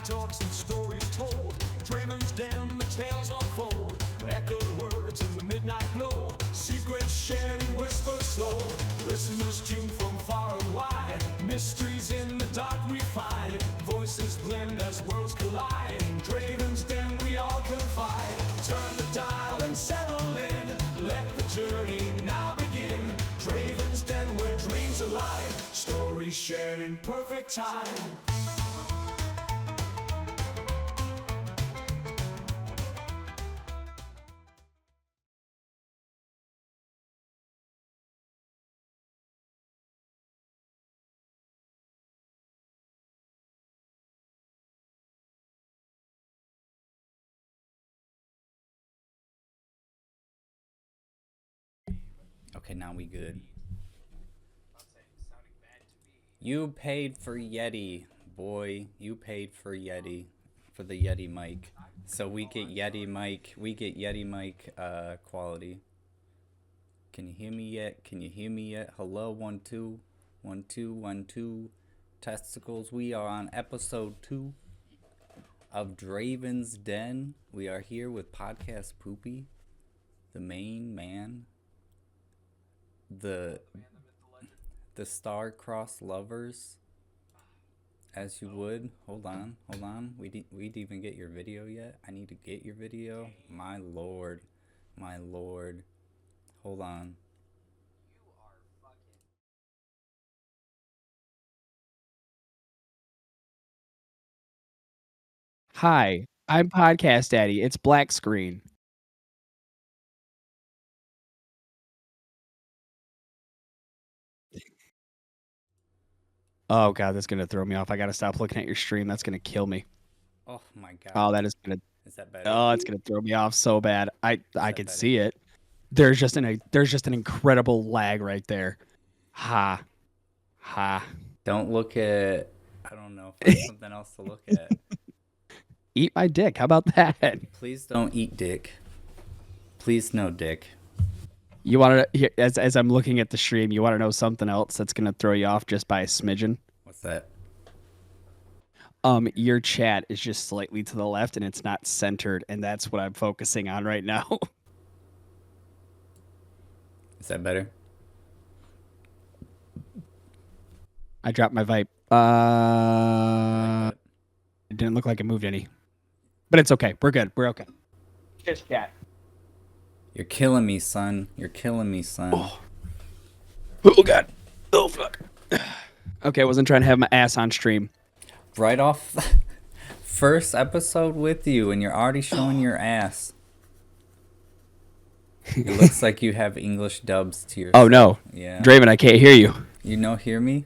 talks and stories told. Draven's den, the tales unfold. Echoed words in the midnight glow. Secrets shared in whispers slow. Listeners tune from far and wide. Mysteries in the dark we find. Voices blend as worlds collide. In Draven's den we all confide. Turn the dial and settle in. Let the journey now begin. Draven's den where dreams are alive. Stories shared in perfect time. Okay, now we good. You paid for Yeti, boy. You paid for Yeti, for the Yeti mic. So we get Yeti mic. We get Yeti mic quality. Can you hear me yet? Can you hear me yet? Hello, 1 2 1 2 1 2 testicles. We are on episode 2 of Draven's Den. We are here with Podcast Poopy, the main man. The star-crossed lovers, as you would. Hold on. We didn't even get your video yet. I need to get your video. My lord. Hold on. Hi, I'm PodcastDaddy. It's black screen. Oh god, that's gonna throw me off. I gotta stop looking at your stream. That's gonna kill me. Oh my god. Oh, that is gonna. Is that better? Oh, it's gonna throw me off so bad. I could better? see it. There's just an incredible lag right there. Ha. Don't look at. I don't know. Find something else to look at. Eat my dick. How about that? Please don't eat dick. Please no dick. You want to, as I'm looking at the stream, you want to know something else that's gonna throw you off just by a smidgen? What's that? Your chat is just slightly to the left and it's not centered, and that's what I'm focusing on right now. Is that better? I dropped my Vipe. Like It didn't look like it moved any. But it's okay. We're good. We're okay. Just chat. You're killing me, son. You're killing me, son. Oh, God. Oh, fuck. Okay, I wasn't trying to have my ass on stream. Right off first episode with you, and you're already showing your ass. It looks like you have English dubs to your. Oh, no. Yeah. Draven, I can't hear you. You know, hear me?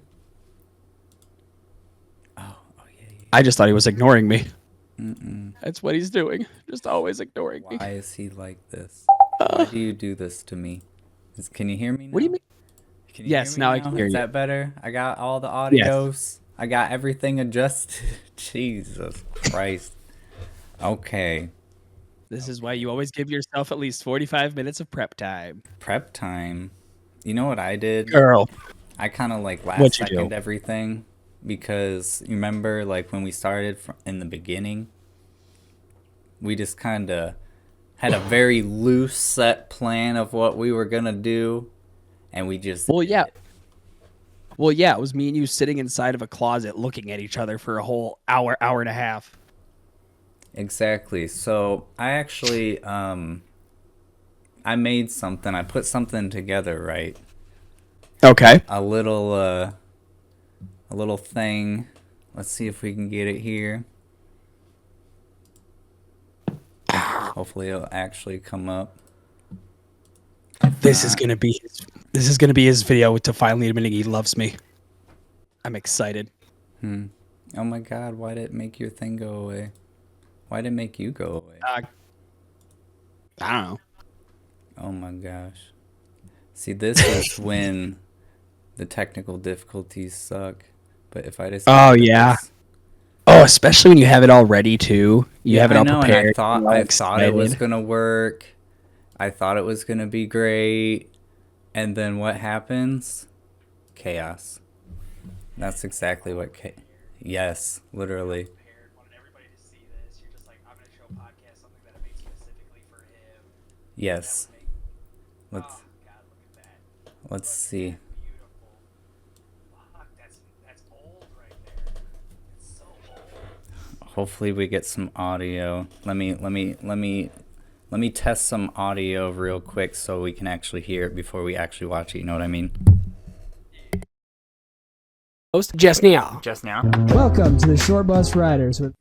Oh, yeah. I just thought he was ignoring me. That's what he's doing. Just always ignoring me. Why is he like this? Why do you do this to me? Can you hear me now? What do you mean? Can you Yes, hear me now I can hear Is you. that better? I got all the audios. I got everything adjusted. Jesus Christ. Okay. This is why you always give yourself at least 45 minutes of prep time. Prep time. You know what I did? Girl. I kind of like last What'd you second do? everything because you remember like when we started in the beginning, we just kind of had a very loose set plan of what we were going to do, and we just Well, did yeah. it. Well, yeah, it was me and you sitting inside of a closet looking at each other for a whole hour and a half. Exactly. So I actually I made something. I put something together, right? Okay. A little thing. Let's see if we can get it here. Hopefully it'll actually come up. This is gonna be his video to finally admitting he loves me. I'm excited. Oh my god, why did it make your thing go away? Why did it make you go away? I don't know. Oh my gosh. See, this is when the technical difficulties suck. But if I just Oh, do yeah. this- Oh, especially when you have it all ready too. You have it I all know, prepared. and I You're all thought it was excited. gonna work. I thought it was gonna be great. And then what happens? Chaos. That's exactly what yes, literally. Yes. Let's see. Hopefully we get some audio. Let me test some audio real quick so we can actually hear it before we actually watch it. You know what I mean? Host just now. Welcome to the Short Bus Riders with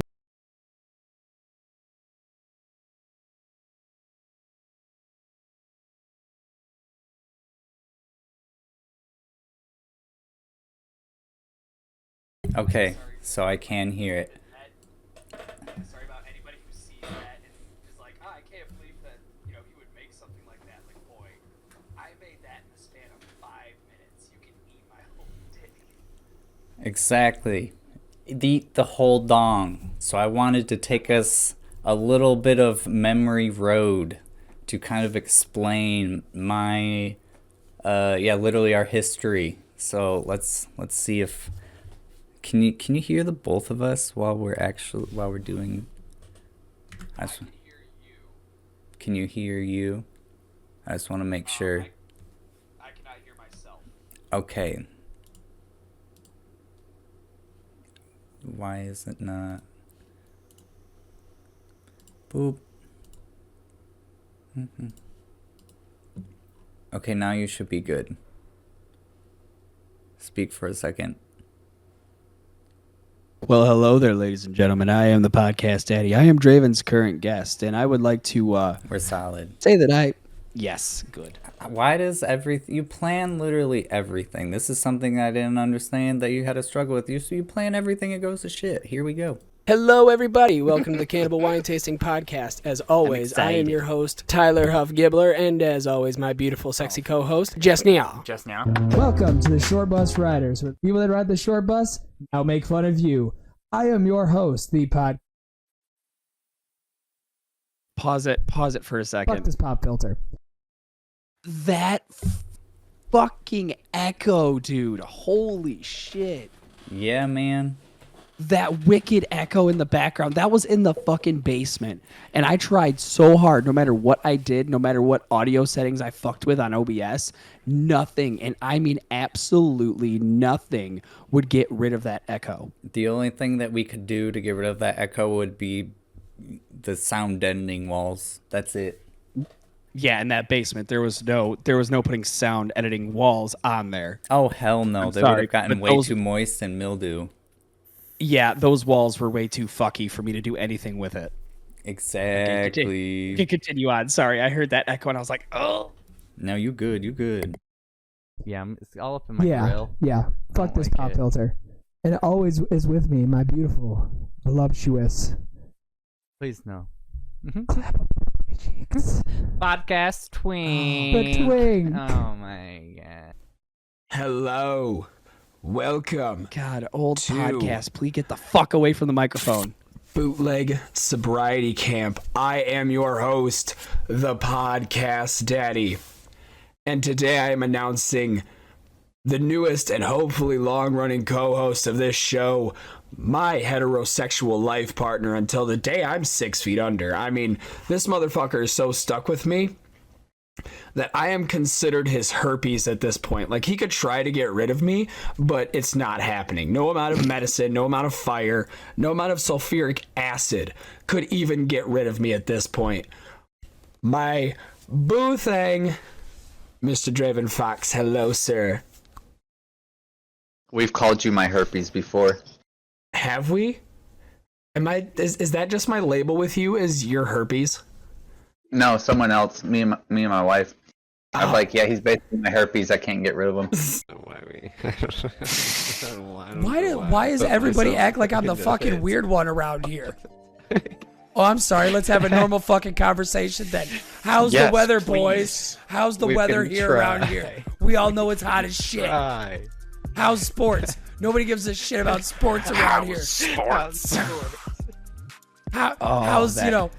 Okay, so I can hear it. Sorry about anybody who sees that and is like, I can't believe that, you would make something like that. Like, boy, I made that in the span of 5 minutes. You can eat my whole dick. Exactly. Eat the whole dong. So I wanted to take us a little bit of memory road to kind of explain my, literally our history. So let's see if can you hear the both of us while we're doing? I can hear you. Can you hear you? I just want to make sure. I cannot hear myself. Okay. Why is it not? Boop. Okay, now you should be good. Speak for a second. Well, hello there, ladies and gentlemen. I am the PodcastDaddy. I am Draven's current guest, and I would like to We're solid. say that yes, good. Why does you plan literally everything? This is something I didn't understand that you had to struggle with. You plan everything, it goes to shit. Here we go. Hello, everybody. Welcome to the Cannibal Wine Tasting Podcast. As always, I am your host, Tyler Huff Gibbler, and as always, my beautiful, sexy co-host, Jess Neal. welcome to the Short Bus Riders with people that ride the short bus now make fun of you. I am your host, the pod. Pause it for a second. Fuck this pop filter. That fucking echo, dude. Holy shit. Yeah, man. That wicked echo in the background, that was in the fucking basement. And I tried so hard, no matter what I did, no matter what audio settings I fucked with on OBS, nothing, and I mean absolutely nothing, would get rid of that echo. The only thing that we could do to get rid of that echo would be the sound deadening walls. That's it. Yeah, in that basement, there was no putting sound editing walls on there. Oh, hell no. They would have gotten way too moist and mildew. Yeah, those walls were way too fucky for me to do anything with it. Exactly. You can continue on. Sorry, I heard that echo and I was like, oh. No, you good. Yeah, it's all up in my grill. Yeah. Fuck this pop filter. And it always is with me, my beautiful, voluptuous. Please no. Clap up my cheeks. Podcast twing. The twing. Oh my god. Hello. Welcome. God, old podcast. Please get the fuck away from the microphone. Bootleg Sobriety Camp. I am your host, the Podcast Daddy. And today I am announcing the newest and hopefully long-running co-host of this show, my heterosexual life partner until the day I'm 6 feet under. I mean, this motherfucker is so stuck with me that I am considered his herpes at this point. Like, he could try to get rid of me, but it's not happening. No amount of medicine, no amount of fire, no amount of sulfuric acid could even get rid of me at this point. My boo thing, Mr. DravenFox. Hello, sir. We've called you my herpes before. Have we? Is that just my label with you? Is your herpes? No, someone else. Me and my wife. I'm like, yeah, he's basically my herpes. I can't get rid of him. Why does everybody act like I'm the fucking weird one around here? Oh, I'm sorry. Let's have a normal fucking conversation then. How's the weather, boys? How's the weather here around here? We all know it's hot as shit. How's sports? Nobody gives a shit about sports around here. How's the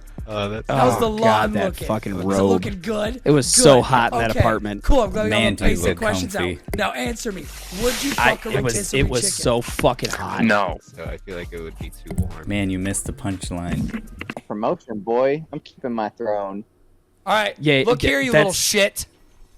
lawn looking? Fucking Is it robe. looking good? It was so hot in that apartment. Cool. I'm glad we got all Man, the do you basic look questions comfy. out. Now answer me. Would you fuck a rotisserie It was chicken? so fucking hot. No. So I feel like it would be too warm. Man, you missed the punchline. Promotion, boy. I'm keeping my throne. All right. Yeah, Look here, you little shit.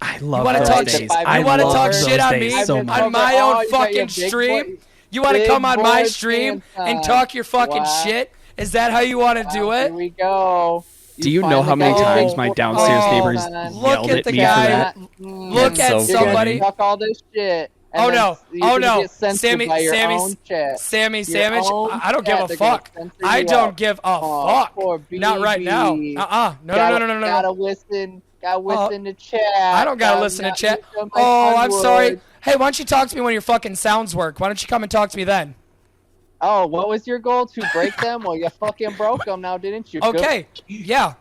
I love wanna those talk days. shit- I you wanna love talk those shit on days me? so On much. my Oh, own you got your fucking big stream? boy- You want to big come on my boy stream pants and on. talk your fucking Wow. shit? Is that how you want to do Here it? we go. Do you know how many finally got times your my big downstairs boy neighbors pants on. Look yelled at at the me for guy. that? Look That's at so You're somebody. gonna talk all this shit. And Oh then no! You're Oh gonna no! Get censored by your own chat. Sammy, Your own I don't give chat, a they're gonna fuck. censor I you don't out. give a Oh, fuck. poor Not right now. BB. No. Gotta listen. Gotta listen to chat. I don't gotta listen to not chat. use some of my Oh, fun I'm sorry. words. Hey, why don't you talk to me when your fucking sounds work? Why don't you come and talk to me then? Oh, what was your goal? To break them? Well, you fucking broke them now, didn't you? Okay. Yeah,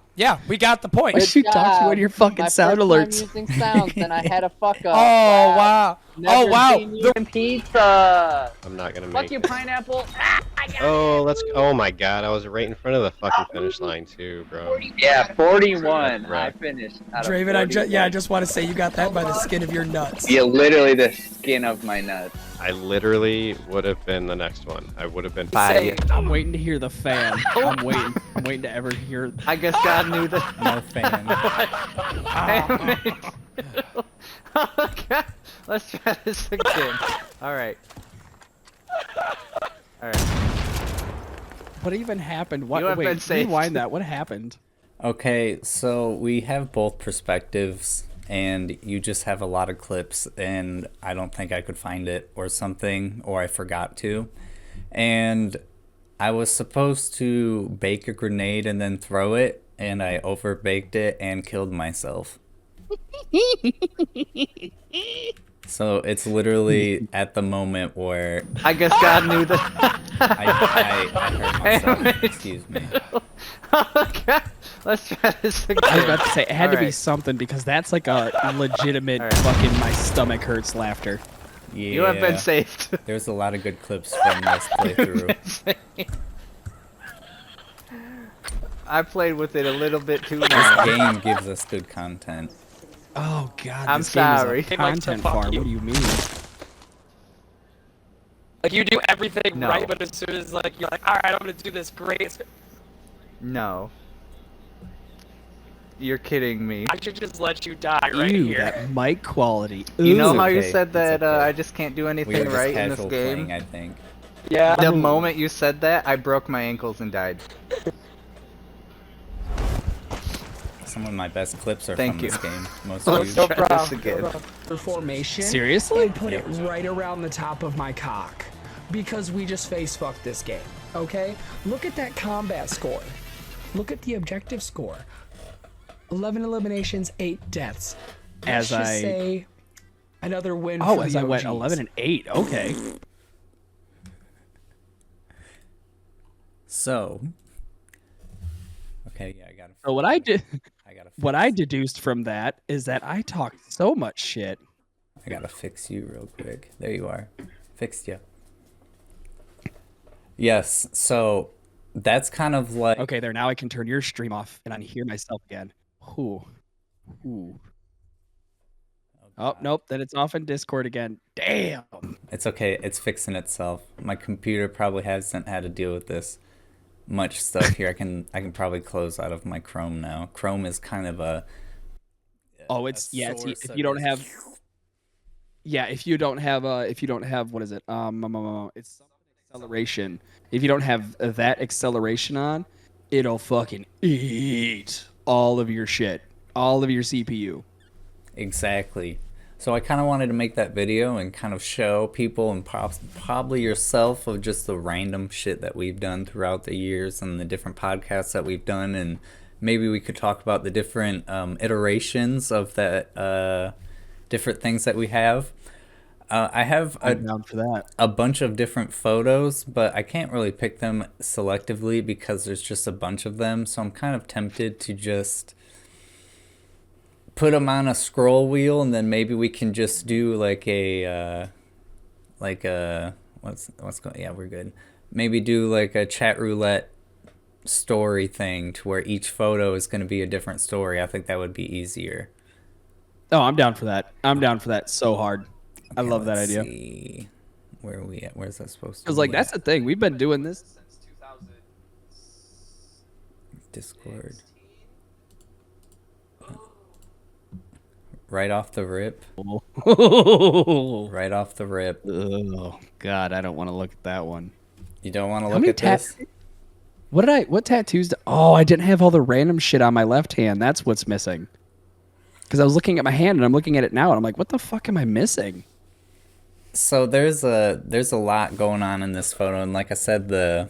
we got the point. Why should you talk to when your fucking My sound first alerts? time using sounds, then I had a fuck up. Oh, wow. Never Oh, wow. seen you in pizza. I'm not gonna Fuck make you, it. pineapple. Oh, let's. Oh my god, I was right in front of the fucking finish line too, bro. Yeah, 41. I Right. finished. Out of Draven, 41. I just want to say you got that by the skin of your nuts. Yeah, literally the skin of my nuts. I literally would have been the next one. I would have been. I'm waiting to hear the fan. I'm waiting to ever hear. I guess God knew that. No fan. Okay, let's try this again. Alright. Alright. What even happened? What? You have Wait, been saved. rewind that. What happened? Okay, so we have both perspectives, and you just have a lot of clips, and I don't think I could find it or something, or I forgot to. And I was supposed to bake a grenade and then throw it, and I overbaked it and killed myself. So it's literally at the moment where I guess God knew that. I hurt myself. Excuse me. Okay, let's try this again. I was about to say it had to be Alright. something because that's like a legitimate Alright. fucking my stomach hurts laughter. Yeah. You have been saved. There's a lot of good clips from this playthrough. I played with it a little bit too This long. game gives us good content. Oh god, I'm this game sorry. is a content farm. What do you mean? Like you do everything No. right, but as soon as like you're like, all right, I'm gonna do this great. No. You're kidding me. I should just let you die right Ew, here. that mic quality. You know Ooh. how you okay, said it's that okay. I just can't do We were anything just right in this casual game? playing, I think. Yeah. The moment you said that, I broke my ankles and died. Some of my best clips are Thank from you. this game. Most Let's views. try this again. Formation. Seriously? And put it right around the top of my cock. Because we just face fucked this game. Okay? Look at that combat score. Look at the objective score. 11 eliminations, 8 deaths. As Let's just I- say another win Oh, for as the I went OGs. 11 and 8. Okay. So. Okay, yeah, I gotta. So what I did, I gotta. what I deduced from that is that I talked so much shit. I gotta fix you real quick. There you are. Fixed you. Yes, so that's kind of like. Okay, there. Now I can turn your stream off and I can hear myself again. Ooh. Ooh. Oh, nope. Then it's off in Discord again. Damn. It's okay. It's fixing itself. My computer probably hasn't had to deal with this much stuff here. I can probably close out of my Chrome now. Chrome is kind of a. Oh, it's yeah. It's, source if of you don't this. have. Yeah, if you don't have what is it? It's something acceleration. If you don't have that acceleration on, it'll fucking eat all of your shit, all of your CPU. Exactly. So I kind of wanted to make that video and kind of show people and probably yourself of just the random shit that we've done throughout the years and the different podcasts that we've done, and maybe we could talk about the different iterations of that different things that we have. I have I'm down for that. a bunch of different photos, but I can't really pick them selectively because there's just a bunch of them. So I'm kind of tempted to just put them on a scroll wheel, and then maybe we can just do like a what's going? Yeah, we're good. Maybe do like a chat roulette story thing to where each photo is going to be a different story. I think that would be easier. Oh, I'm down for that. I'm down for that so hard. I Okay, love that let's idea. see. Where are we at? Where's that supposed to be? Because like that's the thing. We've been doing this. Since 2000. Discord. Right off the rip. Right off the rip. Oh God, I don't want to look at that one. You don't want to How look many at this? What tattoos? Oh, I didn't have all the random shit on my left hand. That's what's missing. Because I was looking at my hand and I'm looking at it now and I'm like, what the fuck am I missing? So there's a lot going on in this photo, and like I said, the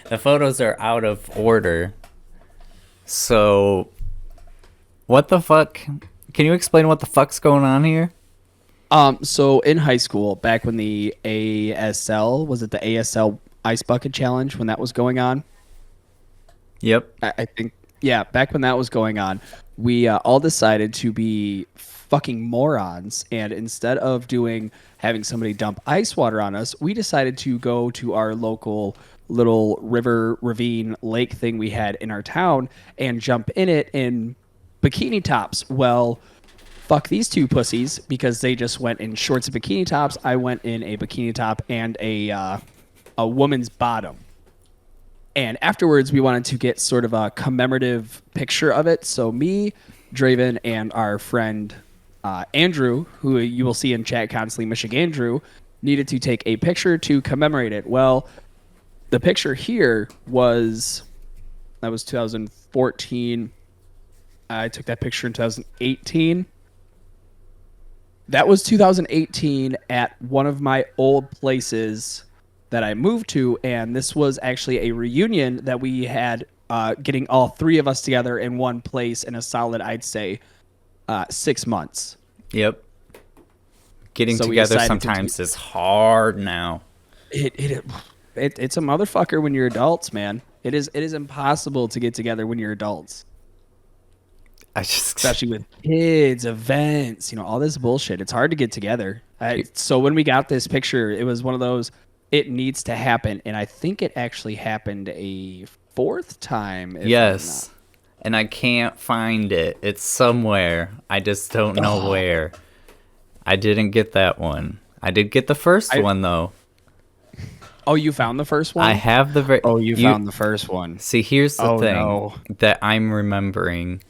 the photos are out of order. So what the fuck? Can you explain what the fuck's going on here? So in high school, back when the ASL, was it the ASL Ice Bucket Challenge when that was going on? Yep. I think, yeah, back when that was going on, we all decided to be fucking morons, and instead of having somebody dump ice water on us, we decided to go to our local little river, ravine, lake thing we had in our town and jump in it in bikini tops. Well, fuck these two pussies, because they just went in shorts and bikini tops. I went in a bikini top and a woman's bottom. And afterwards, we wanted to get sort of a commemorative picture of it. So me, Draven, and our friend Andrew, who you will see in chat constantly, Michigan Andrew, needed to take a picture to commemorate it. Well, the picture here was 2014. I took that picture in 2018. That was 2018 at one of my old places that I moved to, and this was actually a reunion that we had, getting all three of us together in one place in a solid, I'd say, 6 months. Yep. Getting together sometimes is hard now. It's a motherfucker when you're adults, man. It is impossible to get together when you're adults. Especially with kids, events, all this bullshit. It's hard to get together. So when we got this picture, it was one of those, it needs to happen. And I think it actually happened a fourth time. Yes. And I can't find it. It's somewhere. I just don't know where. I didn't get that one. I did get the first one, though. Oh, you found the first one? I have the... you found the first one. See, here's the thing that I'm remembering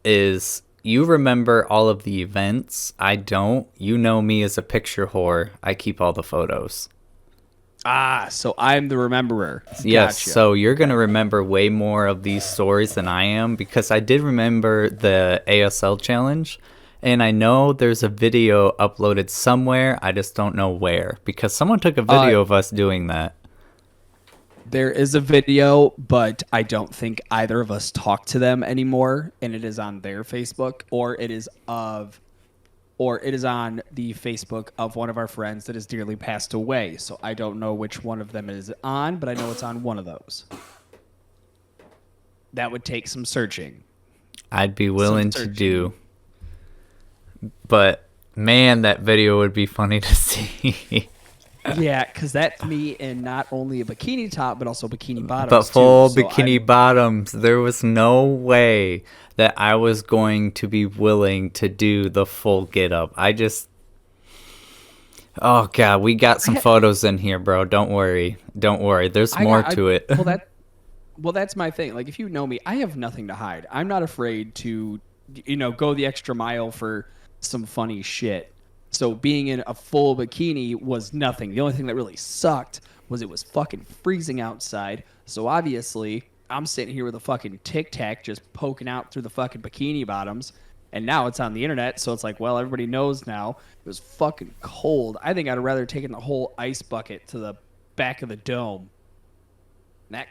is you remember all of the events. I don't. You know me as a picture whore. I keep all the photos. Ah, so I'm the rememberer. Yes, Gotcha. so you're going to remember way more of these stories than I am, because I did remember the ASL challenge, and I know there's a video uploaded somewhere. I just don't know where, because someone took a video of us doing that. There is a video, but I don't think either of us talk to them anymore, and it is on their Facebook, or it is on the Facebook of one of our friends that has dearly passed away. So I don't know which one of them it is on, but I know it's on one of those. That would take some searching. I'd be willing to do. But man, that video would be funny to see. Yeah, because that's me in not only a bikini top, but also bikini bottoms. But full bikini bottoms. There was no way that I was going to be willing to do the full get up. Oh, God, we got some photos in here, bro. Don't worry. There's more to it. Well, that's my thing. Like, if you know me, I have nothing to hide. I'm not afraid to, go the extra mile for some funny shit. So being in a full bikini was nothing. The only thing that really sucked was it was fucking freezing outside. So obviously, I'm sitting here with a fucking Tic Tac just poking out through the fucking bikini bottoms. And now it's on the internet, so it's like, well, everybody knows now. It was fucking cold. I think I'd rather taken the whole ice bucket to the back of the dome. That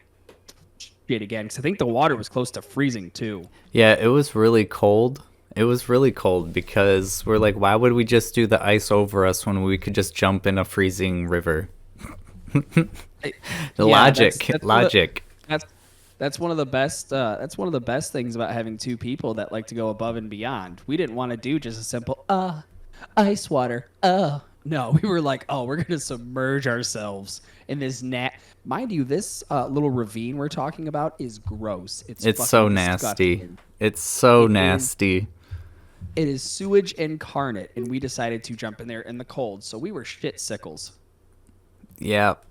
shit again, because I think the water was close to freezing too. Yeah, it was really cold. It was really cold because we're like, why would we just do the ice over us when we could just jump in a freezing river? Logic. That's one of the best. That's one of the best things about having two people that like to go above and beyond. We didn't want to do just a simple ice water. No, we were like, we're gonna submerge ourselves in this Mind you, this little ravine we're talking about is gross. It's so nasty. Disgusting. It's so nasty. It is sewage incarnate, and we decided to jump in there in the cold, so we were shit sickles. Yep.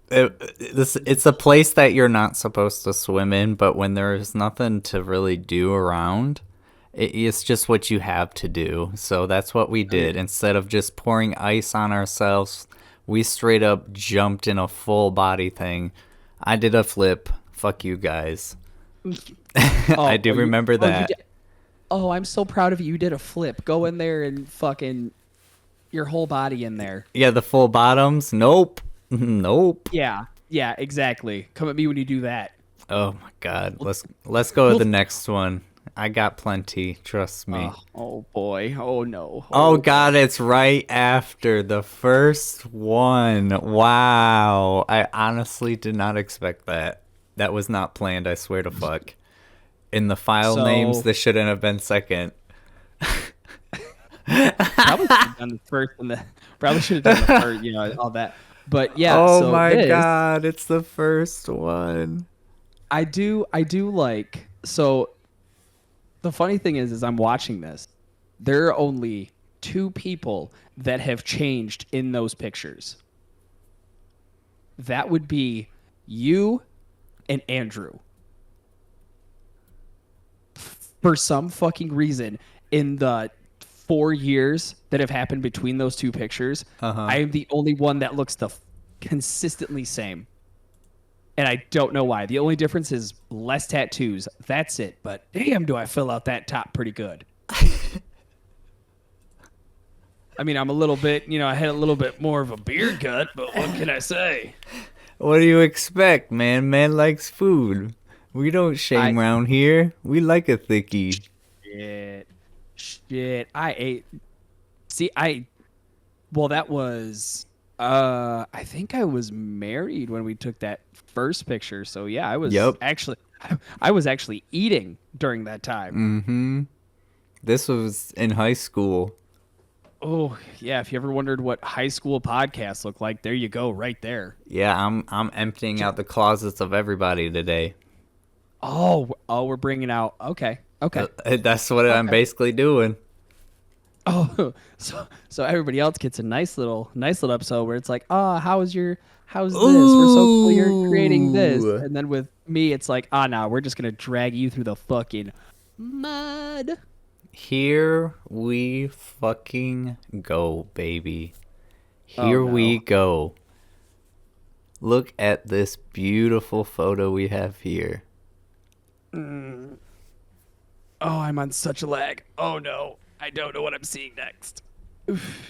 It's a place that you're not supposed to swim in, but when there's nothing to really do around, it's just what you have to do. So that's what we did. Instead of just pouring ice on ourselves, we straight up jumped in a full body thing. I did a flip. Fuck you guys. I do remember that. Oh, I'm so proud of you. You did a flip. Go in there and fucking your whole body in there. Yeah, the full bottoms. Nope. Nope. Yeah, exactly. Come at me when you do that. Oh my god. Let's go to the next one. I got plenty. Trust me. Oh boy. Oh no. Oh god, it's right after the first one. Wow. I honestly did not expect that. That was not planned, I swear to fuck. In the file names, this shouldn't have been second. Probably should have done the first and probably should have done the first, all that. But yeah. Oh my god, it's the first one. I do like so. The funny thing is I'm watching this. There are only 2 people that have changed in those pictures. That would be you and Andrew. For some fucking reason, in the 4 years that have happened between those 2 pictures, I am the only one that looks consistently same. And I don't know why. The only difference is less tattoos. That's it. But damn, do I fill out that top pretty good. I mean, I'm a little bit, I had a little bit more of a beard cut, but what can I say? What do you expect, man? Man likes food. We don't shame around here. We like a thickie. Shit. I ate. See, well, that was, I think I was married when we took that first picture. So yeah, I was actually eating during that time. Mm-hmm. This was in high school. Oh yeah, if you ever wondered what high school podcasts look like, there you go, right there. Yeah, I'm emptying out the closets of everybody today. Oh, we're bringing out. Okay. That's what I'm basically doing. Oh, so everybody else gets a nice little episode where it's like, how's this? We're so cool you're creating this. And then with me, it's like, no, we're just gonna drag you through the fucking mud. Here we fucking go, baby. Here we go. Look at this beautiful photo we have here. Oh, I'm on such a lag. Oh no, I don't know what I'm seeing next. Oof.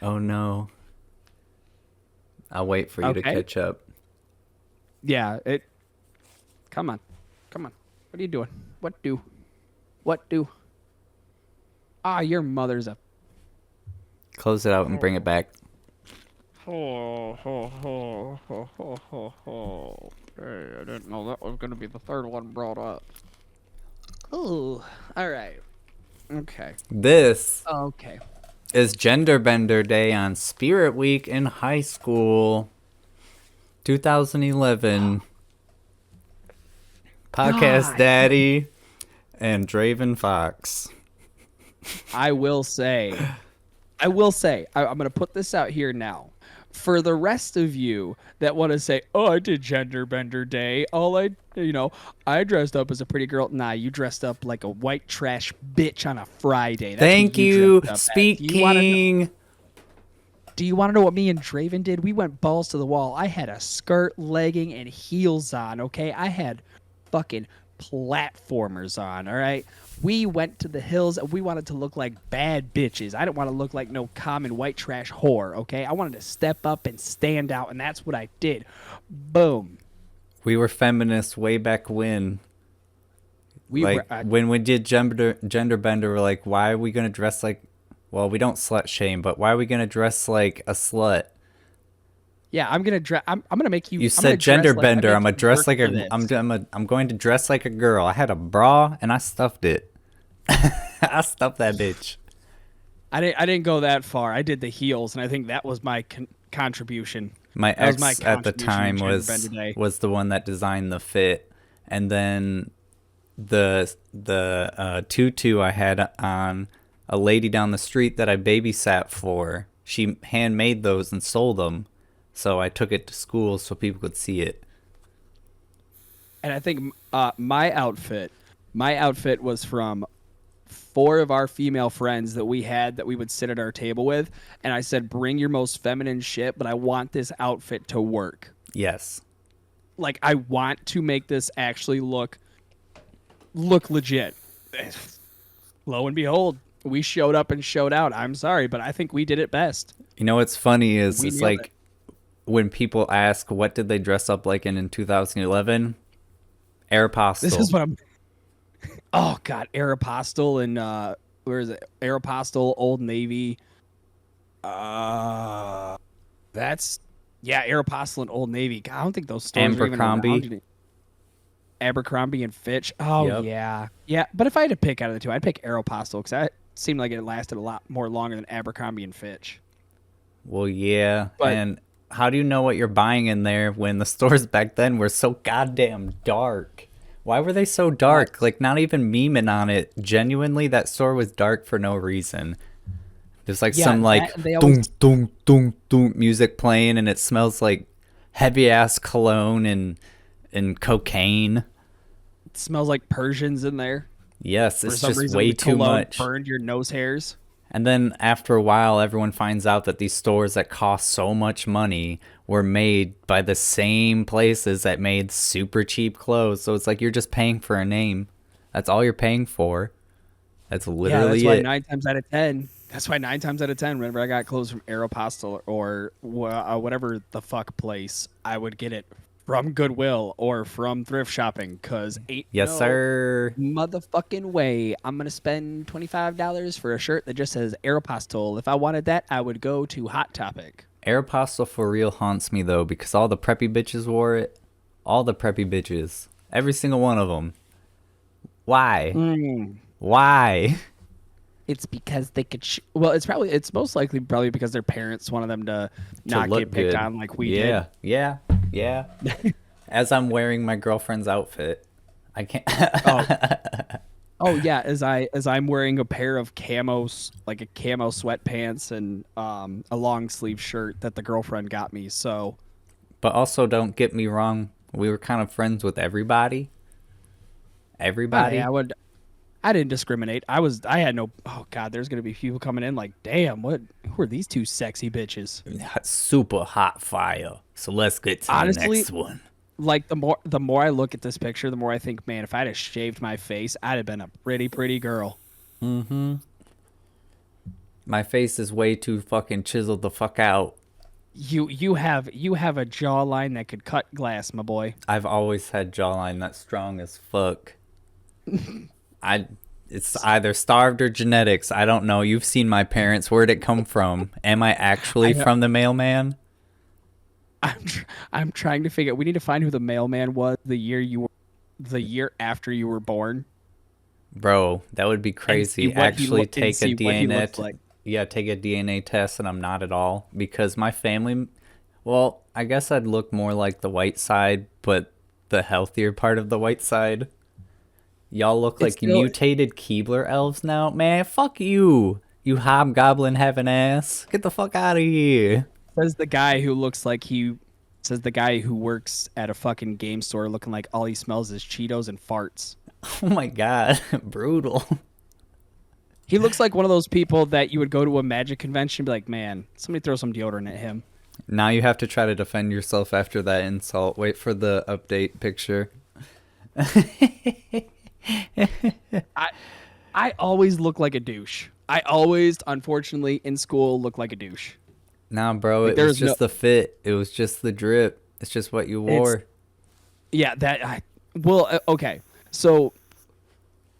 Oh no. I'll wait for you to catch up. Yeah, Come on. What are you doing? What do? Your mother's a... Close it out and bring it back. Hey, I didn't know that was going to be the third one brought up. Oh, all right. Okay. This is Gender Bender Day on Spirit Week in high school. 2011. PodcastDaddy and DravenFox. I will say, I'm going to put this out here now. For the rest of you that want to say, I did Gender Bender Day. I dressed up as a pretty girl. Nah, you dressed up like a white trash bitch on a Friday. That's Thank you, Speak King. Do you want to know what me and Draven did? We went balls to the wall. I had a skirt, legging, and heels on, okay? I had fucking platformers on, all right? We went to the hills and we wanted to look like bad bitches. I didn't want to look like no common white trash whore, okay? I wanted to step up and stand out, and that's what I did. Boom. We were feminists way back when. When we did gender bender, we're like, why are we going to dress like... Well, we don't slut shame, but why are we going to dress like a slut? Yeah, I'm gonna dress. I'm gonna make you. You said gender bender. I'm gonna dress like a. I'm going to dress like a girl. I had a bra and I stuffed it. I stuffed that bitch. I didn't go that far. I did the heels, and I think that was my contribution. My ex at the time was the one that designed the fit, and then the tutu I had on, a lady down the street that I babysat for. She handmade those and sold them. So I took it to school so people could see it. And I think my outfit was from 4 of our female friends that we had that we would sit at our table with. And I said, bring your most feminine shit, but I want this outfit to work. Yes. Like, I want to make this actually look legit. Lo and behold, we showed up and showed out. I'm sorry, but I think we did it best. You know what's funny is We it's nailed like when people ask what did they dress up like in 2011, Aeropostale. This is what I'm. Oh God, Aeropostale and where is it? Aeropostale, Old Navy. That's Aeropostale and Old Navy. God, I don't think those stores are even Abercrombie. around. Abercrombie and Fitch. Oh Yep. yeah. But if I had to pick out of the two, I'd pick Aeropostale because that seemed like it lasted a lot more longer than Abercrombie and Fitch. Well, yeah. But- and how do you know what you're buying in there when the stores back then were so goddamn dark? Why were they so dark? Like, not even memeing on it. Genuinely, that store was dark for no reason. There's like some like doom doom doom music playing, and it smells like heavy ass cologne and cocaine. It smells like Persians in there. Yes, For it's some just reason, way the too cologne much. Burned your nose hairs. And then after a while, everyone finds out that these stores that cost so much money were made by the same places that made super cheap clothes. So it's like you're just paying for a name. That's all you're paying for. That's literally that's why it. 9 times out of 10. That's why 9 times out of 10, whenever I got clothes from Aeropostale or whatever the fuck place, I would get it from Goodwill or from thrift shopping. Cause Yes, sir. Motherfucking way, I'm gonna spend $25 for a shirt that just says Aeropostale. If I wanted that, I would go to Hot Topic. Aeropostale for real haunts me though, because all the preppy bitches wore it. All the preppy bitches, every single one of them. Why? Why? It's because they could. Well, it's most likely probably because their parents wanted them to not look get picked good. on like we did. Yeah. As I'm wearing my girlfriend's outfit, I can't. Oh yeah, as I'm wearing a pair of camos, like a camo sweatpants and a long sleeve shirt that the girlfriend got me. So, But also, don't get me wrong. We were kind of friends with everybody. Everybody. I didn't discriminate. I had no. Oh God, there's gonna be people coming in like, damn, who are these two sexy bitches? Super hot fire. So let's get to the next one. Like the more I look at this picture, the more I think, man, if I'd have shaved my face, I'd have been a pretty girl. Mm-hmm. My face is way too fucking chiseled the fuck out. You have a jawline that could cut glass, my boy. I've always had jawline that's strong as fuck. It's either starved or genetics. I don't know. You've seen my parents. Where'd it come from? Am I actually from the mailman? I'm trying to figure. We need to find who the mailman was the year after you were born. Bro, that would be crazy. Actually, take a DNA test. Like. Yeah, take a DNA test, and I'm not at all because my family. Well, I guess I'd look more like the white side, but the healthier part of the white side. Y'all look like mutated Keebler elves now. Man, fuck you. You hobgoblin having ass. Get the fuck out of here. Says the guy who looks like says the guy who works at a fucking game store looking like all he smells is Cheetos and farts. Oh my god. Brutal. He looks like one of those people that you would go to a magic convention and be like, man, somebody throw some deodorant at him. Now you have to try to defend yourself after that insult. Wait for the update picture. I always look like a douche. I always, unfortunately, in school, look like a douche. Nah, bro, it was just the fit. It was just the drip. It's just what you wore. Okay. So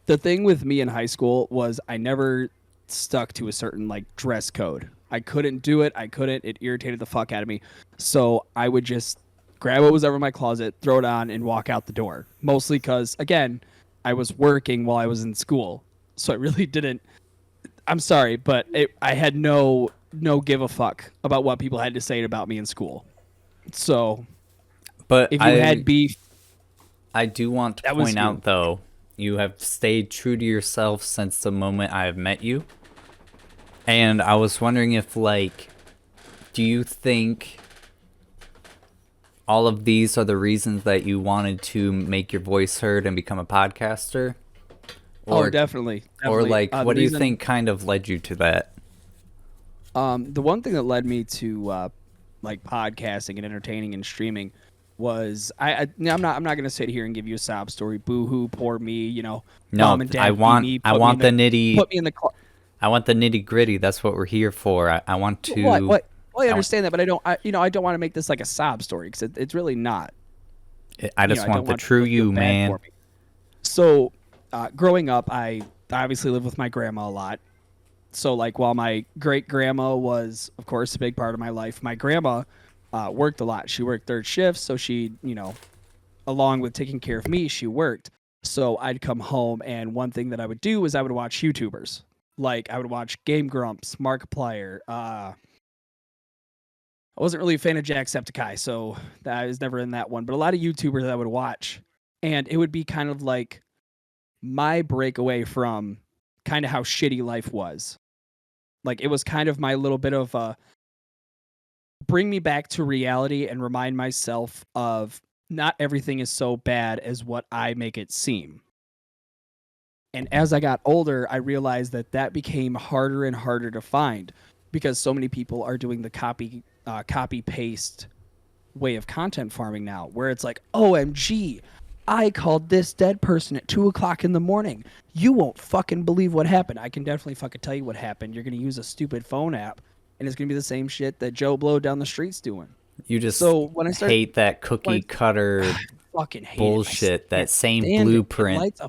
the thing with me in high school was I never stuck to a certain like dress code. I couldn't do it. It irritated the fuck out of me. So I would just grab what was ever in my closet, throw it on, and walk out the door. Mostly because, again, I was working while I was in school. So I really didn't. I'm sorry, but I had no give a fuck about what people had to say about me in school. So, but if you had beef, I do want to point out though, you have stayed true to yourself since the moment I have met you. And I was wondering if, like, do you think all of these are the reasons that you wanted to make your voice heard and become a podcaster? Oh, definitely. Or like, The what do you reason- think kind of led you to that? The one thing that led me to like podcasting and entertaining and streaming was I'm not gonna sit here and give you a sob story. Boo hoo, poor me. You know, No, mom and dad I beat want me, I put me want in the nitty. Put me in the. I want the nitty gritty. That's what we're here for. I want to. What? Well, I understand that, but I don't. I don't want to make this like a sob story because it's really not. I just want the true you, man. So, growing up, I obviously lived with my grandma a lot. So, like, while my great grandma was, of course, a big part of my life, my grandma worked a lot. She worked third shifts, so she, along with taking care of me, she worked. So I'd come home, and one thing that I would do is I would watch YouTubers. Like, I would watch Game Grumps, Markiplier. I wasn't really a fan of Jacksepticeye, so I was never in that one. But a lot of YouTubers that I would watch, and it would be kind of like my breakaway from kind of how shitty life was. Like, it was kind of my little bit of bring me back to reality and remind myself of not everything is so bad as what I make it seem. And as I got older, I realized that became harder and harder to find because so many people are doing the copy paste way of content farming now, where it's like, OMG, I called this dead person at 2:00 in the morning. You won't fucking believe what happened. I can definitely fucking tell you what happened. You're going to use a stupid phone app, and it's going to be the same shit that Joe Blow down the street's doing. You just hate that cookie cutter fucking hate bullshit, that same blueprint.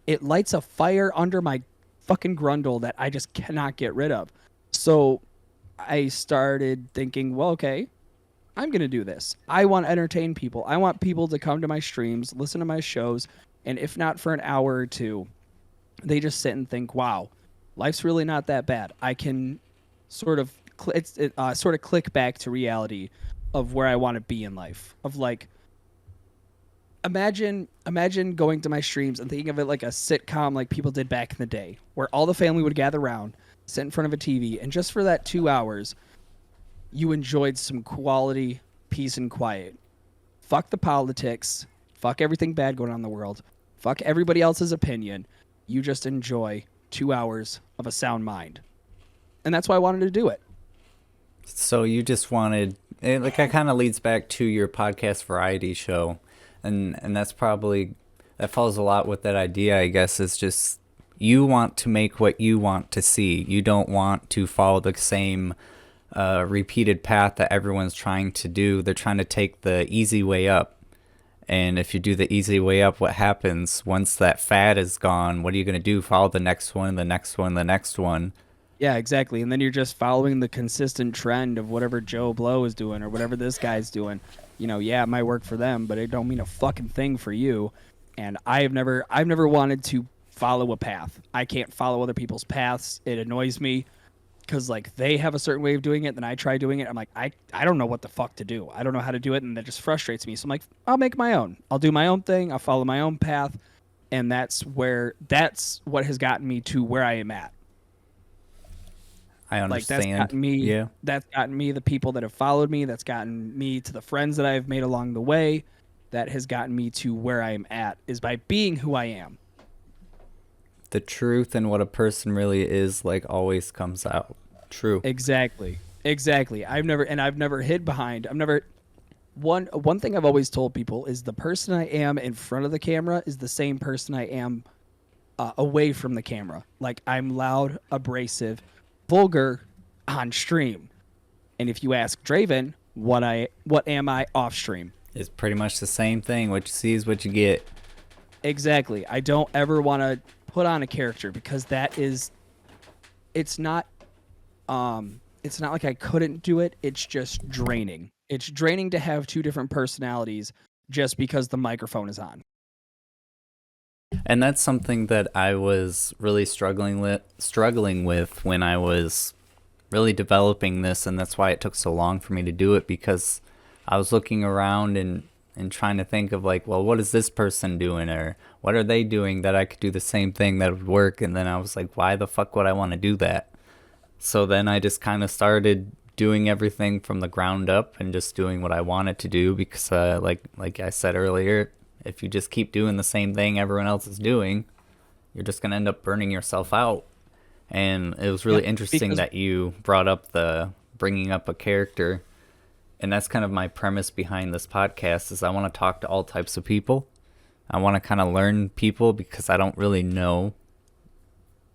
It lights a fire under my fucking grundle that I just cannot get rid of. So I started thinking, well, okay, I'm going to do this. I want to entertain people. I want people to come to my streams, listen to my shows, and if not for an hour or two, they just sit and think, wow, life's really not that bad. I can sort of click back to reality of where I want to be in life. Of like, imagine going to my streams and thinking of it like a sitcom like people did back in the day, where all the family would gather around, sit in front of a TV, and just for that 2 hours, you enjoyed some quality peace and quiet. Fuck the politics. Fuck everything bad going on in the world. Fuck everybody else's opinion. You just enjoy 2 hours of a sound mind. And that's why I wanted to do it. So you just wanted, like, that kind of leads back to your podcast variety show. And that's probably, that falls a lot with that idea, I guess. It's just, you want to make what you want to see. You don't want to follow the same repeated path that everyone's trying to do. They're trying to take the easy way up. And if you do the easy way up, what happens? Once that fad is gone, what are you going to do? Follow the next one, the next one, the next one. Yeah, exactly. And then you're just following the consistent trend of whatever Joe Blow is doing or whatever this guy's doing. Yeah, it might work for them, but it don't mean a fucking thing for you. And I've never wanted to follow a path. I can't follow other people's paths. It annoys me because, like, they have a certain way of doing it, then I try doing it. I'm like, I don't know what the fuck to do. I don't know how to do it, and that just frustrates me. So I'm like, I'll make my own. I'll do my own thing. I'll follow my own path. And that's what has gotten me to where I am at. I understand. Like, that's gotten me the people that have followed me. That's gotten me to the friends that I've made along the way. That has gotten me to where I am at, is by being who I am. The truth and what a person really is, like, always comes out. True. Exactly. I've never hid behind. One thing I've always told people is the person I am in front of the camera is the same person I am away from the camera. Like, I'm loud, abrasive, vulgar on stream. And if you ask Draven, what am I off stream? It's pretty much the same thing. What you see is what you get. Exactly. I don't ever want to put on a character because it's not like I couldn't do it. It's just draining. It's draining to have two different personalities just because the microphone is on. And that's something that I was really struggling with when I was really developing this, and that's why it took so long for me to do it, because I was looking around and trying to think of, like, well, what is this person doing, or what are they doing that I could do the same thing that would work? And then I was like, why the fuck would I want to do that? So then I just kind of started doing everything from the ground up and just doing what I wanted to do because like I said earlier, if you just keep doing the same thing everyone else is doing, you're just going to end up burning yourself out. And it was really interesting that you brought up bringing up a character. And that's kind of my premise behind this podcast is I want to talk to all types of people. I want to kind of learn people because I don't really know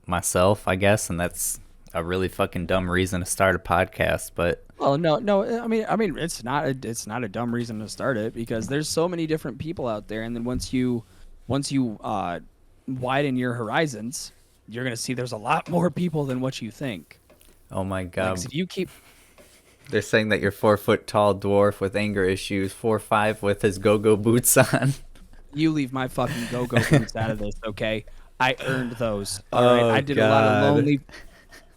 myself, I guess. And that's a really fucking dumb reason to start a podcast, but no. I mean, it's not a dumb reason to start it because there's so many different people out there, and then once you widen your horizons, you're gonna see there's a lot more people than what you think. Oh my god! Like, if you keep, they're saying that you're 4 foot tall dwarf with anger issues, 4'5" with his go-go boots on. You leave my fucking go-go boots out of this, okay? I earned those. All right, I did a lot of lonely.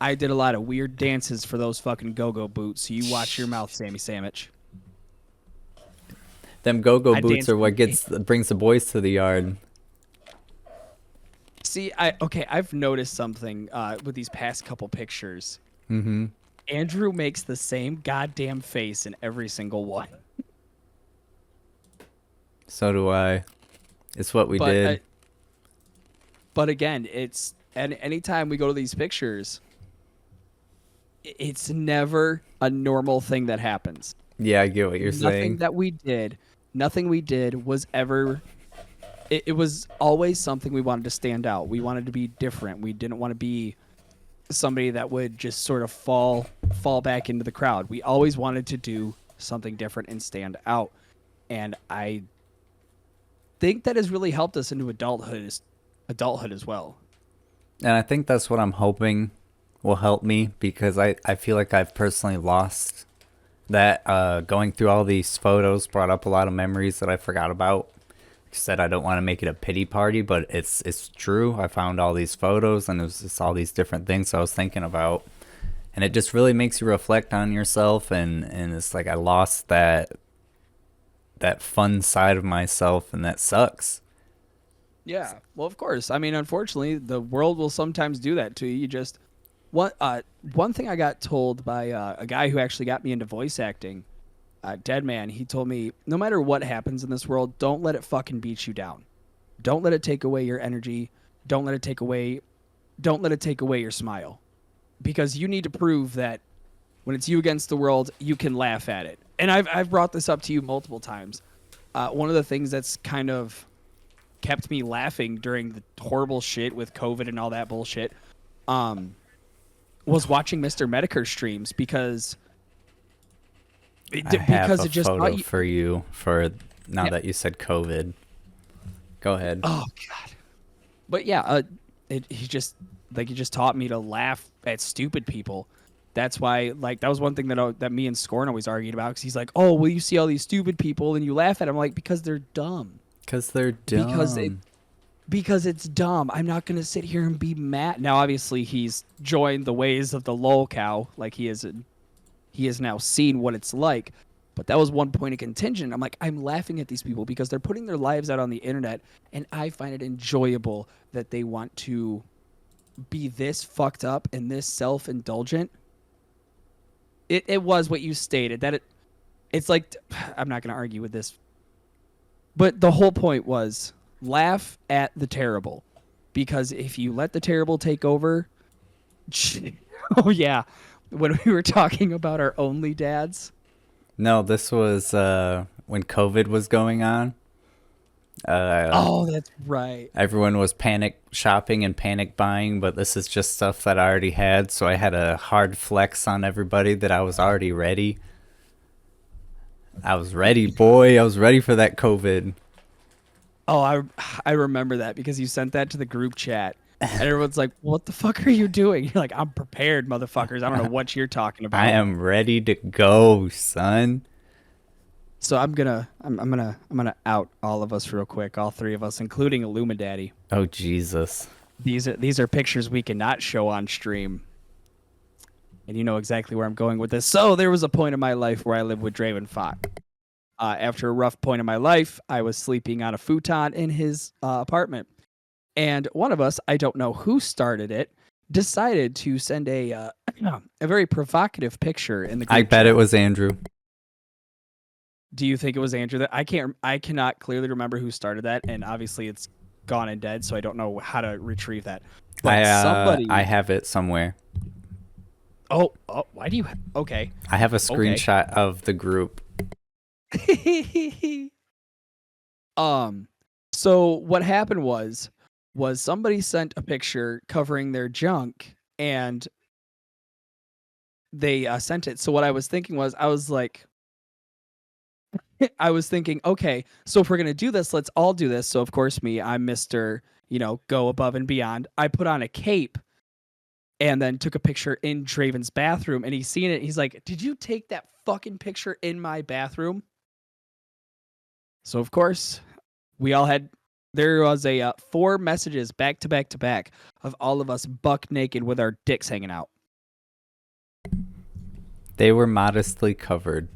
I did a lot of weird dances for those fucking go-go boots, so you watch your mouth, Sammy Sandwich. Them go-go boots are what brings the boys to the yard. See, I've noticed something with these past couple pictures. Mm-hmm. Andrew makes the same goddamn face in every single one. So do I. It's what we did. But again, it's anytime we go to these pictures, it's never a normal thing that happens. Yeah, I get what you're saying. Nothing we did was ever. It was always something we wanted to stand out. We wanted to be different. We didn't want to be somebody that would just sort of fall back into the crowd. We always wanted to do something different and stand out. And I think that has really helped us into adulthood as well. And I think that's what I'm hoping will help me because I feel like I've personally lost that. Going through all these photos brought up a lot of memories that I forgot about. Said I don't want to make it a pity party, but it's true. I found all these photos and it was just all these different things I was thinking about, and it just really makes you reflect on yourself. And it's like I lost that fun side of myself, and that sucks. Yeah, well, of course. I mean, unfortunately, the world will sometimes do that to you. You just one thing I got told by a guy who actually got me into voice acting. Dead man, he told me, no matter what happens in this world, don't let it fucking beat you down. Don't let it take away your energy. Don't let it take away your smile. Because you need to prove that when it's you against the world, you can laugh at it. And I've brought this up to you multiple times. One of the things that's kind of kept me laughing during the horrible shit with COVID and all that bullshit was watching Mr. Medicare streams because I have a photo for you now that you said COVID. Go ahead. Oh god. But yeah, he just taught me to laugh at stupid people. That's why, like, that was one thing that me and Scorn always argued about. Because he's like, "Oh, well, you see all these stupid people and you laugh at them." I'm like, because they're dumb. Because they're dumb. Because it's dumb. I'm not gonna sit here and be mad. Now, obviously, he's joined the ways of the lol cow. Like he has now seen what it's like. But that was one point of contention. I'm like, I'm laughing at these people because they're putting their lives out on the internet, and I find it enjoyable that they want to be this fucked up and this self-indulgent. It was what you stated, that it's like, I'm not going to argue with this, but the whole point was laugh at the terrible, because if you let the terrible take over, oh yeah, when we were talking about our only dads. No, this was when COVID was going on. Oh, that's right. Everyone was panic shopping and panic buying, but this is just stuff that I already had, so I had a hard flex on everybody that I was already ready. I was ready, boy. I was ready for that COVID. Oh, I remember that because you sent that to the group chat. And everyone's like, what the fuck are you doing? You're like, I'm prepared, motherfuckers. I don't know what you're talking about. I am ready to go, son. So I'm gonna out all of us real quick, all three of us, including Illuminati. Oh Jesus. These are pictures we cannot show on stream. And you know exactly where I'm going with this. So there was a point in my life where I lived with DravenFox. After a rough point in my life, I was sleeping on a futon in his apartment. And one of us, I don't know who started it, decided to send a very provocative picture in the group I bet chat. it was Andrew. Do you think it was Andrew? That I cannot clearly remember who started that, and obviously it's gone and dead, so I don't know how to retrieve that. But I have it somewhere. Oh, why do you? Okay. I have a screenshot of the group. So what happened was somebody sent a picture covering their junk, and they sent it. So what I was thinking was, I was thinking, okay, so if we're gonna do this, let's all do this. So of course, I'm Mr. Go above and beyond. I put on a cape, and then took a picture in Draven's bathroom, and he's seen it. He's like, "Did you take that fucking picture in my bathroom?" So of course, we all had. There was 4 messages back to back to back of all of us buck naked with our dicks hanging out. They were modestly covered.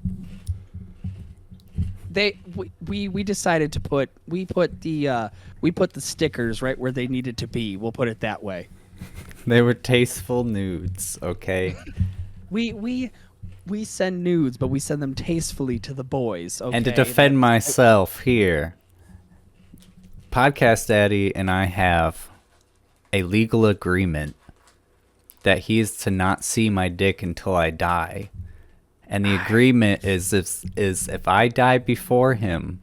We decided to put the stickers right where they needed to be. We'll put it that way. They were tasteful nudes, okay? We send nudes, but we send them tastefully to the boys. Okay? And to defend myself here, PodcastDaddy and I have a legal agreement that he is to not see my dick until I die. And the agreement is if I die before him,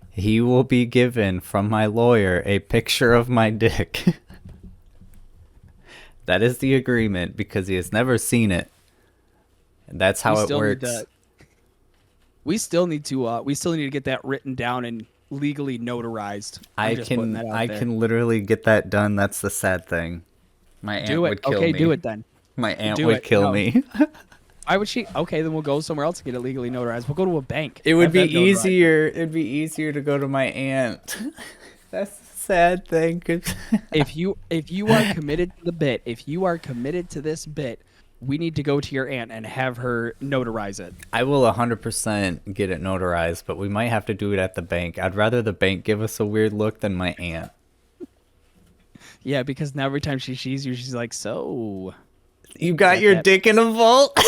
he will be given from my lawyer a picture of my dick. That is the agreement because he has never seen it. And that's how it works. We still need to get that written down and legally notarized. I can literally get that done. That's the sad thing. My aunt would kill me. Okay, do it then. My aunt would kill me. Why would she? Okay, then we'll go somewhere else to get it legally notarized. We'll go to a bank. It would be easier. It'd be easier to go to my aunt. That's the sad thing. if you are committed to the bit, if you are committed to this bit, we need to go to your aunt and have her notarize it. I will 100% get it notarized, but we might have to do it at the bank. I'd rather the bank give us a weird look than my aunt. Yeah, because now every time she sees you, she's like, "So, you got your dick in a vault?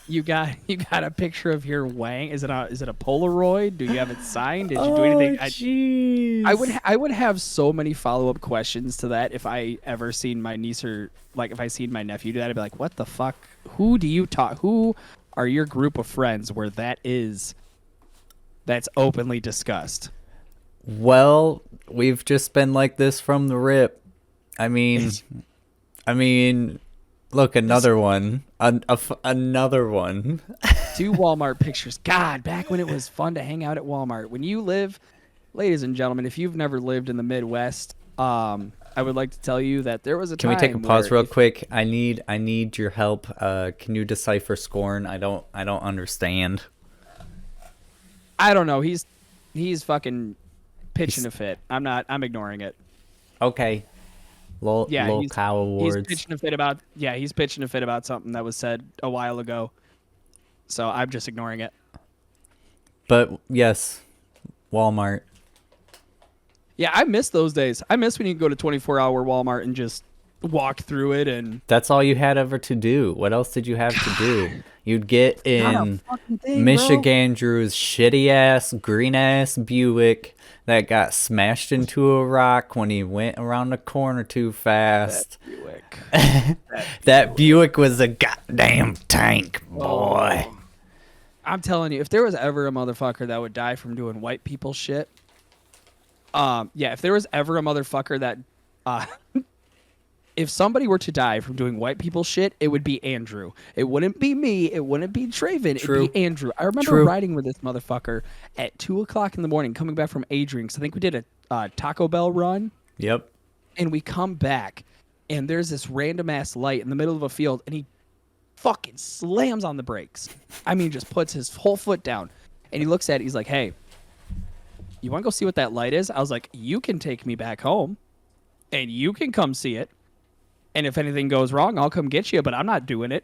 You got a picture of your wang? Is it a Polaroid? Do you have it signed? Did you do anything?" Jeez. I would have so many follow-up questions to that if I ever seen my niece or if I seen my nephew do that. I'd be like, "What the fuck? Who do you talk? Who are your group of friends where that's openly discussed?" Well, we've just been like this from the rip. I mean, look, another one. Another one. 2 Walmart pictures. God, back when it was fun to hang out at Walmart. When you live, ladies and gentlemen, if you've never lived in the Midwest, I would like to tell you that there was a time. Can we take a pause real quick? I need your help. Can you decipher scorn? I don't understand. I don't know. He's fucking pitching a fit. I'm ignoring it. Okay. Lol Cow Awards. He's pitching a fit about something that was said a while ago. So I'm just ignoring it. But yes, Walmart. Yeah, I miss those days. I miss when you could go to 24-hour Walmart and just walk through it, and that's all you had ever to do. What else did you have to do? You'd get in Michigandrew's shitty ass green ass Buick that got smashed into a rock when he went around the corner too fast. That Buick was a goddamn tank, boy. I'm telling you, if there was ever a motherfucker that would die from doing white people shit, if there was ever a motherfucker that if somebody were to die from doing white people shit, it would be Andrew. It wouldn't be me. It wouldn't be Draven. It'd be Andrew. I remember riding with this motherfucker at 2:00 in the morning, coming back from Adrian. I think we did a Taco Bell run. Yep. And we come back, and there's this random ass light in the middle of a field, and he fucking slams on the brakes. I mean, just puts his whole foot down, and he looks at it. He's like, "Hey, you want to go see what that light is?" I was like, "You can take me back home, and you can come see it. And if anything goes wrong, I'll come get you, but I'm not doing it."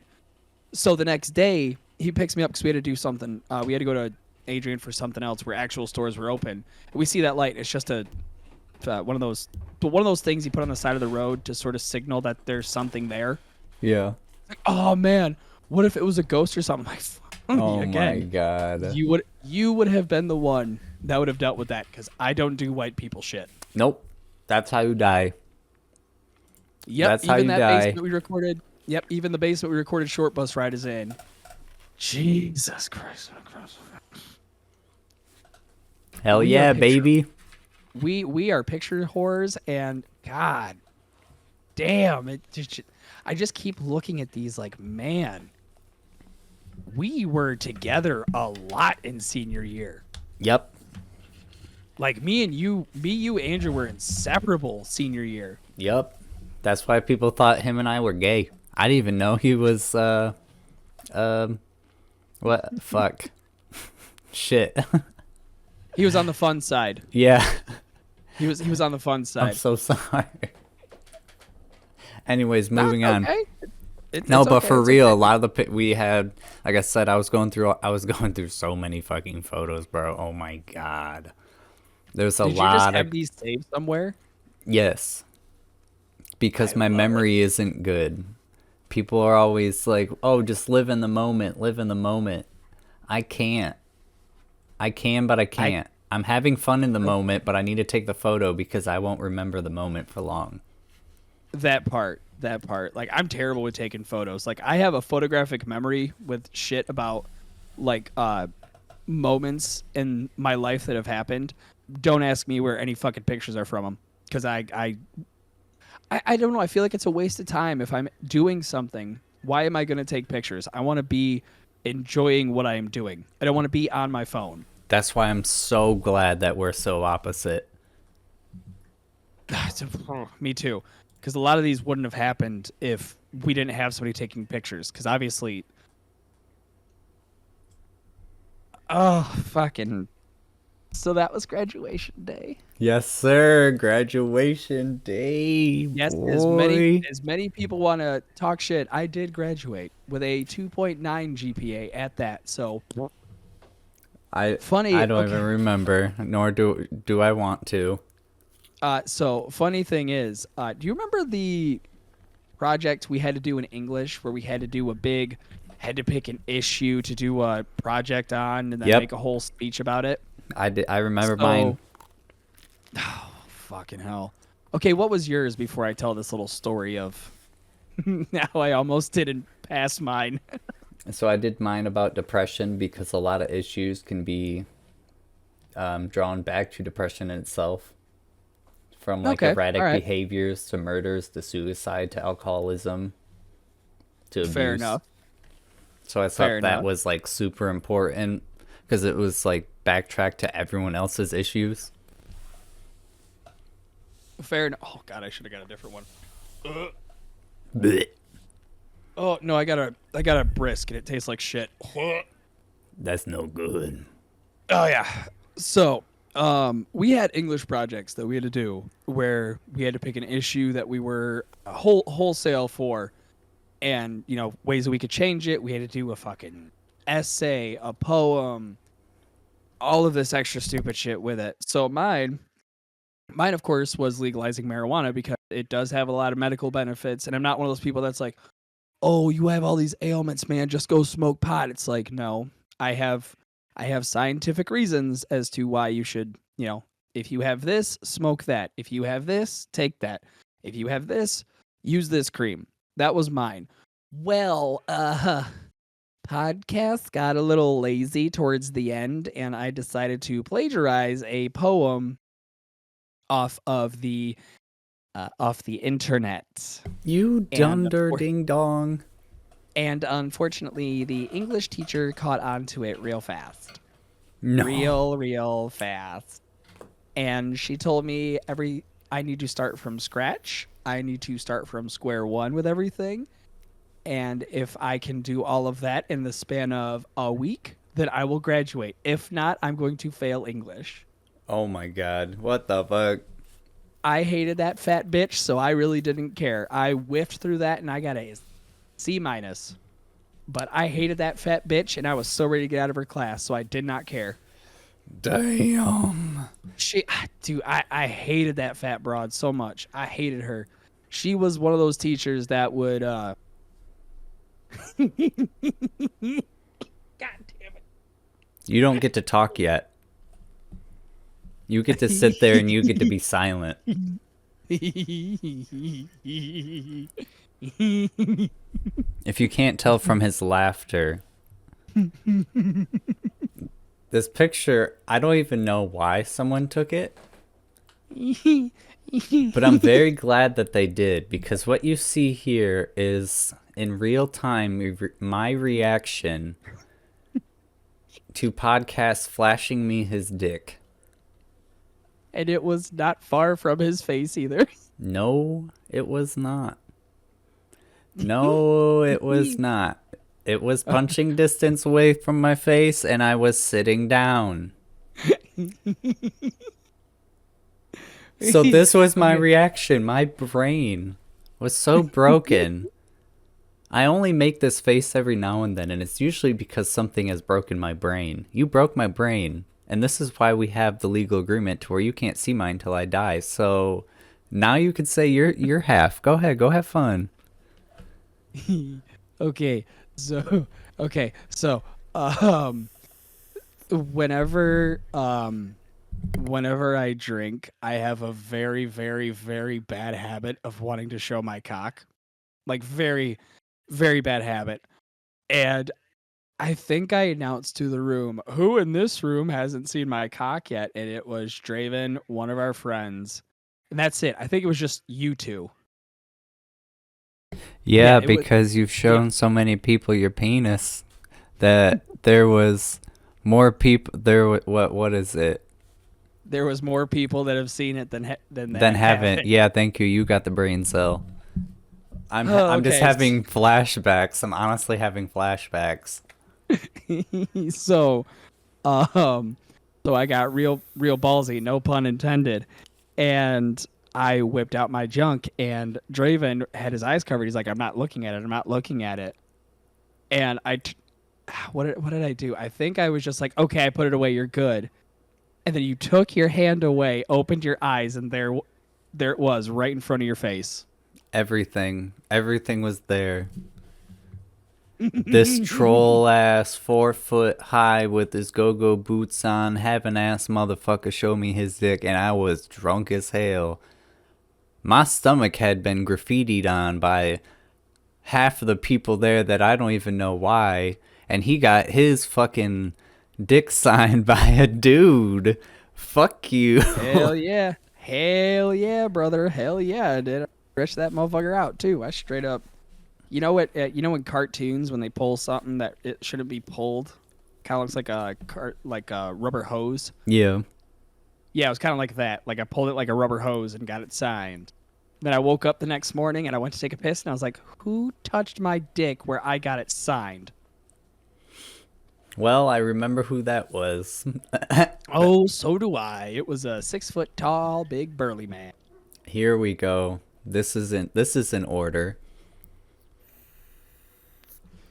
So the next day, he picks me up because we had to do something. We had to go to Adrian for something else where actual stores were open. And we see that light. It's just a one of those things you put on the side of the road to sort of signal that there's something there. Yeah. Like, oh man, what if it was a ghost or something? Like, Oh again, my god. you would have been the one that would have dealt with that because I don't do white people shit. Nope. That's how you die. Yep. That's even how you that die. basement we recorded. Yep. Even the basement we recorded Short Bus Ride is in. Jesus Christ. Hell yeah, baby. We are picture whores, and god damn I just keep looking at these like, man, we were together a lot in senior year. Yep. Like me, you, Andrew, were inseparable senior year. Yep. That's why people thought him and I were gay. I didn't even know he was what? Fuck. Shit. He was on the fun side. Yeah. He was on the fun side. I'm so sorry. Anyways, moving on. Okay. No, but okay, for it's real, okay. a lot of we had, like I said, I was going through so many fucking photos, bro. Oh my god. There's a Did lot you just have of these saved somewhere? Yes. Because my memory isn't good. People are always like, "Oh, just live in the moment, live in the moment." I can't. I can, but I can't. I'm having fun in the moment, but I need to take the photo because I won't remember the moment for long. That part. Like, I'm terrible with taking photos. Like, I have a photographic memory with shit about, like, moments in my life that have happened. Don't ask me where any fucking pictures are from them. Because I don't know. I feel like it's a waste of time. If I'm doing something, why am I going to take pictures? I want to be enjoying what I am doing. I don't want to be on my phone. That's why I'm so glad that we're so opposite. Me too. Because a lot of these wouldn't have happened if we didn't have somebody taking pictures. Because obviously... Oh, fucking... So that was graduation day. Yes, sir. Graduation day. Yes, boy. as many people want to talk shit, I did graduate with a 2.9 GPA at that. So... Funny. I don't even remember, nor do I want to. So funny thing is, do you remember the project we had to do in English where we had to pick an issue to do a project on and then make a whole speech about it? I remember mine. Oh, fucking hell. Okay, what was yours before I tell this little story of how I almost didn't pass mine? So I did mine about depression because a lot of issues can be drawn back to depression in itself. From like erratic behaviors to murders to suicide to alcoholism to abuse. Fair enough. So I thought that was like super important because it was like backtrack to everyone else's issues. Fair enough. Oh god, I should have got a different one. Blech. Oh no, I got a brisk and it tastes like shit. That's no good. Oh yeah. So we had English projects that we had to do where we had to pick an issue that we were wholesale for, and ways that we could change it. We had to do a fucking essay, a poem, all of this extra stupid shit with it. So mine of course was legalizing marijuana because it does have a lot of medical benefits, and I'm not one of those people that's like, oh, you have all these ailments, man, just go smoke pot. It's like, no, I have scientific reasons as to why you should, if you have this, smoke that. If you have this, take that. If you have this, use this cream. That was mine. Well, podcast got a little lazy towards the end, and I decided to plagiarize a poem off the internet. You dunder ding dong. And unfortunately, the English teacher caught on to it real fast. No. Real fast. And she told me I need to start from scratch. I need to start from square one with everything. And if I can do all of that in the span of a week, then I will graduate. If not, I'm going to fail English. Oh my god. What the fuck? I hated that fat bitch, so I really didn't care. I whiffed through that and I got a C-. But I hated that fat bitch and I was so ready to get out of her class, so I did not care. Damn. I hated that fat broad so much. I hated her. She was one of those teachers that would God damn it. You don't get to talk yet. You get to sit there and you get to be silent. If you can't tell from his laughter, this picture, I don't even know why someone took it. But I'm very glad that they did, because what you see here is in real time my reaction to Podcast flashing me his dick. And it was not far from his face either. No, it was not. No, it was not. It was punching distance away from my face, and I was sitting down. So this was my reaction. My brain was so broken. I only make this face every now and then, and it's usually because something has broken my brain. You broke my brain, and this is why we have the legal agreement to where you can't see mine till I die. So now you could say you're half. Go ahead, go have fun. Okay, so whenever I drink, I have a very, very, very bad habit of wanting to show my cock. Like, very, very bad habit. And I think I announced to the room, who in this room hasn't seen my cock yet? And it was Draven, one of our friends. And that's it. I think it was just you two. Yeah, because you've shown so many people your penis that there was more people. What is it? There was more people that have seen it than haven't. Yeah, thank you. You got the brain cell. I'm just having flashbacks. I'm honestly having flashbacks. So I got real ballsy, no pun intended, and I whipped out my junk, and Draven had his eyes covered. He's like, I'm not looking at it. I'm not looking at it. And what did I do? I think I was just like, okay, I put it away. You're good. And then you took your hand away, opened your eyes, and there it was, right in front of your face. Everything was there. This troll ass 4 foot high with his go-go boots on, having ass motherfucker show me his dick, and I was drunk as hell. My stomach had been graffitied on by half of the people there that I don't even know why, and he got his fucking dick signed by a dude. Fuck you. Hell yeah. Hell yeah, brother. Hell yeah, I did. I stretched that motherfucker out too. I straight up. You know what? You know in cartoons when they pull something that it shouldn't be pulled, kind of looks like a rubber hose. Yeah. Yeah, it was kind of like that. Like I pulled it like a rubber hose and got it signed. Then I woke up the next morning and I went to take a piss and I was like, "Who touched my dick where I got it signed?" Well, I remember who that was. Oh, so do I. It was a 6 foot tall, big burly man. Here we go. This is in order.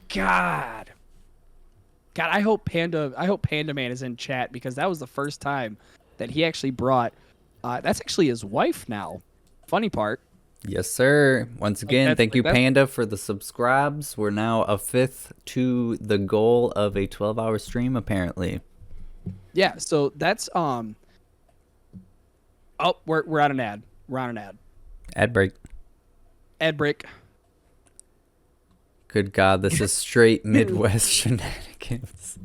God, I hope Panda Man is in chat, because that was the first time that he actually brought. That's actually his wife now. Funny part. Yes, sir. Once again, thank you, Panda, for the subscribes. We're now a fifth to the goal of a 12-hour stream, apparently. Yeah. So that's Oh, we're on an ad. We're on an ad. Ad break. Ad break. Good God, this is straight Midwest shenanigans.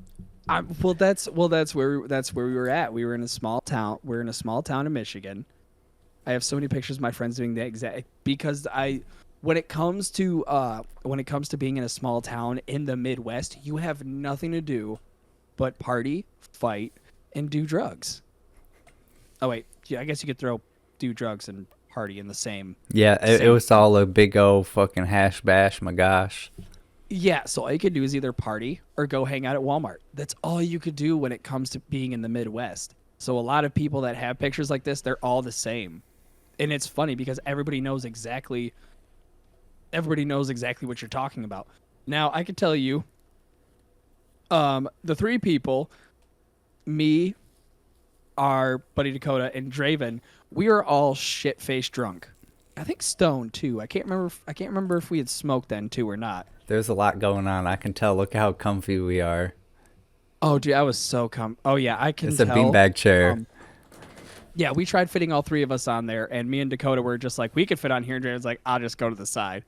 Well, that's where we were at. We were in a small town. We're in a small town in Michigan. I have so many pictures of my friends doing the exact, because when it comes to being in a small town in the Midwest, you have nothing to do but party, fight, and do drugs. Oh wait, yeah, I guess you could throw do drugs and party in the same. Yeah, it was all a big old fucking hash bash. My gosh. Yeah, so all you could do is either party or go hang out at Walmart. That's all you could do when it comes to being in the Midwest. So a lot of people that have pictures like this, they're all the same. And it's funny because everybody knows exactly what you're talking about. Now, I can tell you, the three people, me, our buddy Dakota, and Draven, we were all shit-faced drunk. I think stoned too. I can't remember if we had smoked then too or not. There's a lot going on. I can tell. Look how comfy we are. Oh, dude, I was so Oh, yeah, I can It's tell. a beanbag chair. Yeah, we tried fitting all three of us on there, and me and Dakota were just like, we could fit on here, and Draven's like, I'll just go to the side.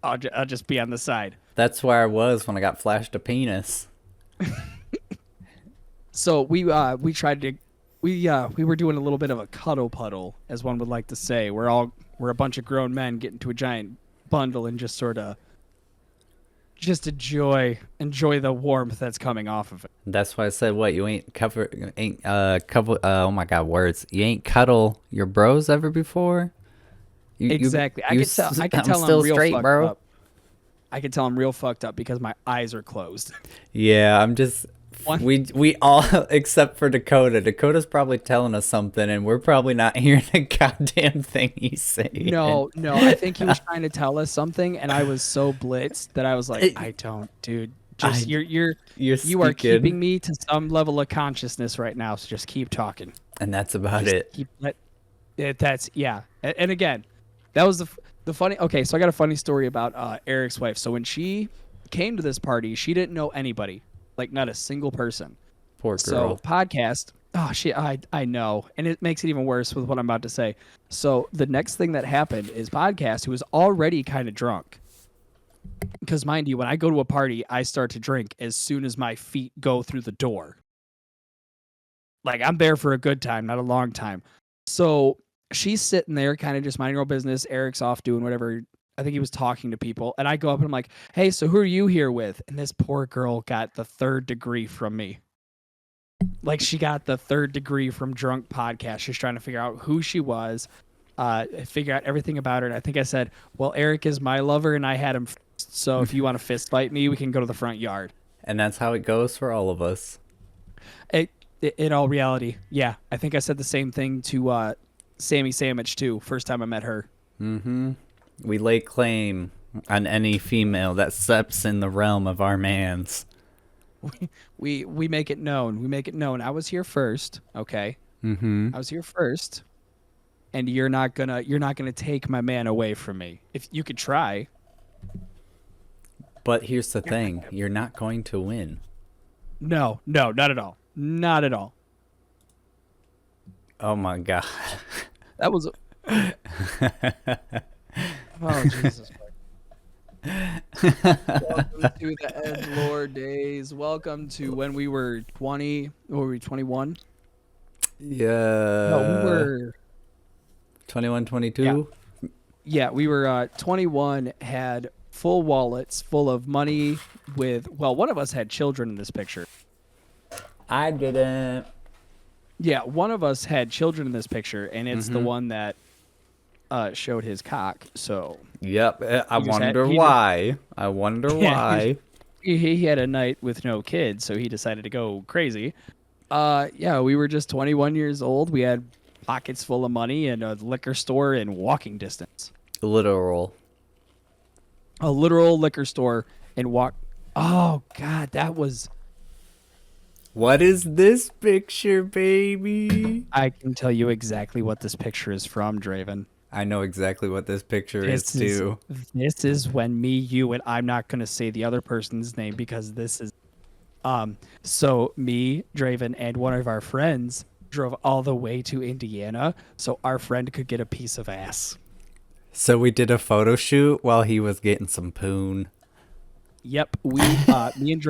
I'll just be on the side. That's where I was when I got flashed a penis. So we tried to we were doing a little bit of a cuddle puddle, as one would like to say. We're a bunch of grown men getting to a giant bundle and just sort of just enjoy the warmth that's coming off of it. That's why I said, what, you ain't cover oh my god, words. You ain't cuddle your bros ever before? Exactly. I can tell still I'm real straight, fucked bro. up. I can tell I'm real fucked up because my eyes are closed. Yeah, I'm just we all except for Dakota. Dakota's probably telling us something and we're probably not hearing a goddamn thing he's saying. No, I think he was trying to tell us something, and I was so blitzed that I was like, I don't, dude. Just you are keeping me to some level of consciousness right now, so just keep talking. And that's about it. That's yeah. And again, that was the funny. Okay, so I got a funny story about Eric's wife. So when she came to this party, she didn't know anybody, like not a single person. Poor girl. So podcast. Oh shit, I know, and it makes it even worse with what I'm about to say. So the next thing that happened is podcast, who was already kind of drunk. Because mind you, when I go to a party, I start to drink as soon as my feet go through the door. Like I'm there for a good time, not a long time. So she's sitting there kind of just minding her own business. Eric's off doing whatever. I think he was talking to people. And I go up and I'm like, hey, so who are you here with? And this poor girl got the 3rd degree from me. Like she got the 3rd degree from drunk podcast. She's trying to figure out who she was, figure out everything about her. And I think I said, well, Eric is my lover and I had him first. So if you want to fist fight me, we can go to the front yard. And that's how it goes for all of us. In all reality, yeah. I think I said the same thing to Sammy Sandwich too. First time I met her. Mm-hmm. We lay claim on any female that steps in the realm of our mans. We make it known. We make it known. I was here first, okay? Mm-hmm. I was here first, and you're not gonna take my man away from me. If you could try. But here's the thing: you're not going to win. No, not at all. Not at all. Oh my god. That was. Oh Jesus Christ. Welcome to the Edgelord days. Welcome to when we were 20. Or were we 21? Yeah. No, we were 21, 22. Yeah, we were 21. Had full wallets full of money. One of us had children in this picture. I didn't. Yeah, one of us had children in this picture, and it's the one that showed his cock. So. Yep. I wonder why. He had a night with no kids, so he decided to go crazy. Yeah, we were just 21 years old. We had pockets full of money and a liquor store in walking distance. A literal liquor store and walk. Oh God, that was. What is this picture, baby? I can tell you exactly what this picture is from, Draven. I know exactly what this picture is too. This is when me, you, and I'm not going to say the other person's name because this is. So me, Draven, and one of our friends drove all the way to Indiana so our friend could get a piece of ass. So we did a photo shoot while he was getting some poon. Yep, me and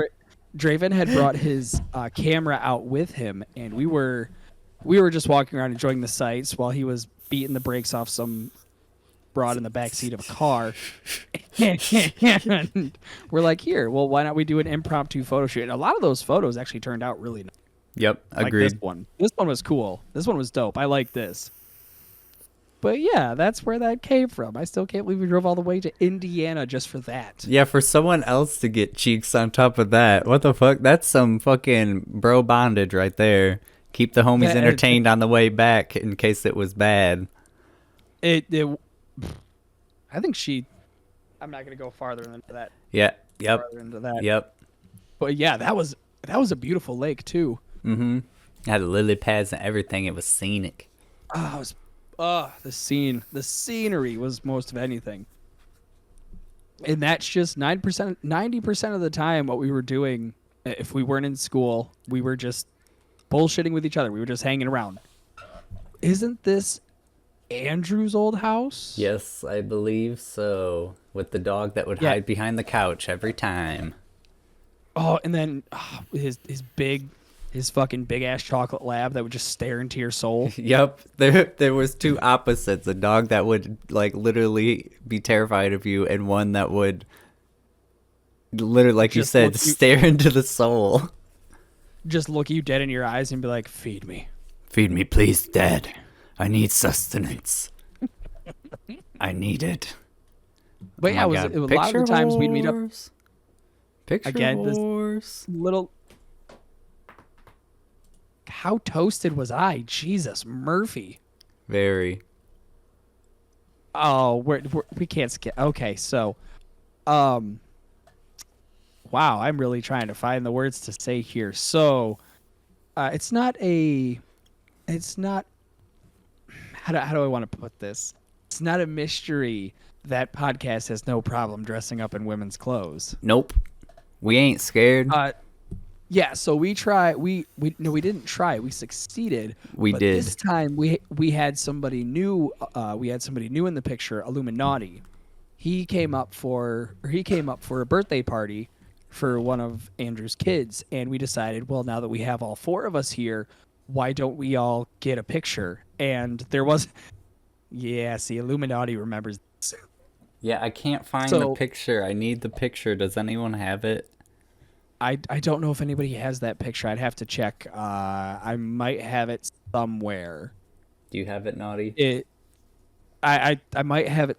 Draven had brought his camera out with him, and we were just walking around enjoying the sights while he was beating the brakes off some broad in the backseat of a car. And we're like, here, well, why not we do an impromptu photo shoot? And a lot of those photos actually turned out really nice. Yep, agreed. Like this one was cool. This one was dope. I like this. But yeah, that's where that came from. I still can't believe we drove all the way to Indiana just for that. Yeah, for someone else to get cheeks on top of that. What the fuck? That's some fucking bro bondage right there. Keep the homies entertained on the way back in case it was bad. I think I'm not going to go farther into that. Yeah. Yep. Farther into that. Yep. But yeah, that was a beautiful lake too. Mm-hmm. Had lily pads and everything. It was scenic. The scenery was most of anything. And that's just 90% of the time what we were doing. If we weren't in school, we were just bullshitting with each other. We were just hanging around. Isn't this Andrew's old house? Yes, I believe so. With the dog that would hide behind the couch every time. Oh, and then his fucking big ass chocolate lab that would just stare into your soul. Yep, there was two opposites: a dog that would like literally be terrified of you, and one that would literally, like you said, stare into the soul. Just look you dead in your eyes and be like, "Feed me, please, Dad. I need sustenance. I need it." But yeah, it was a lot of the times we'd meet up. Picture again, wars. This little. How toasted was I? Jesus, Murphy. Very. Oh, we can't skip. Okay, so, wow, I'm really trying to find the words to say here. So, it's not. How do I want to put this? It's not a mystery that podcast has no problem dressing up in women's clothes. Nope. We ain't scared. Yeah, so we didn't try. We succeeded. We did. This time we had somebody new. We had somebody new in the picture, Illuminati. He came up for a birthday party for one of Andrew's kids, and we decided, well, now that we have all four of us here, why don't we all get a picture? And there was, see, Illuminati remembers this. Yeah, I can't find the picture. I need the picture. Does anyone have it? I don't know if anybody has that picture. I'd have to check. I might have it somewhere. Do you have it, Naughty? I might have it.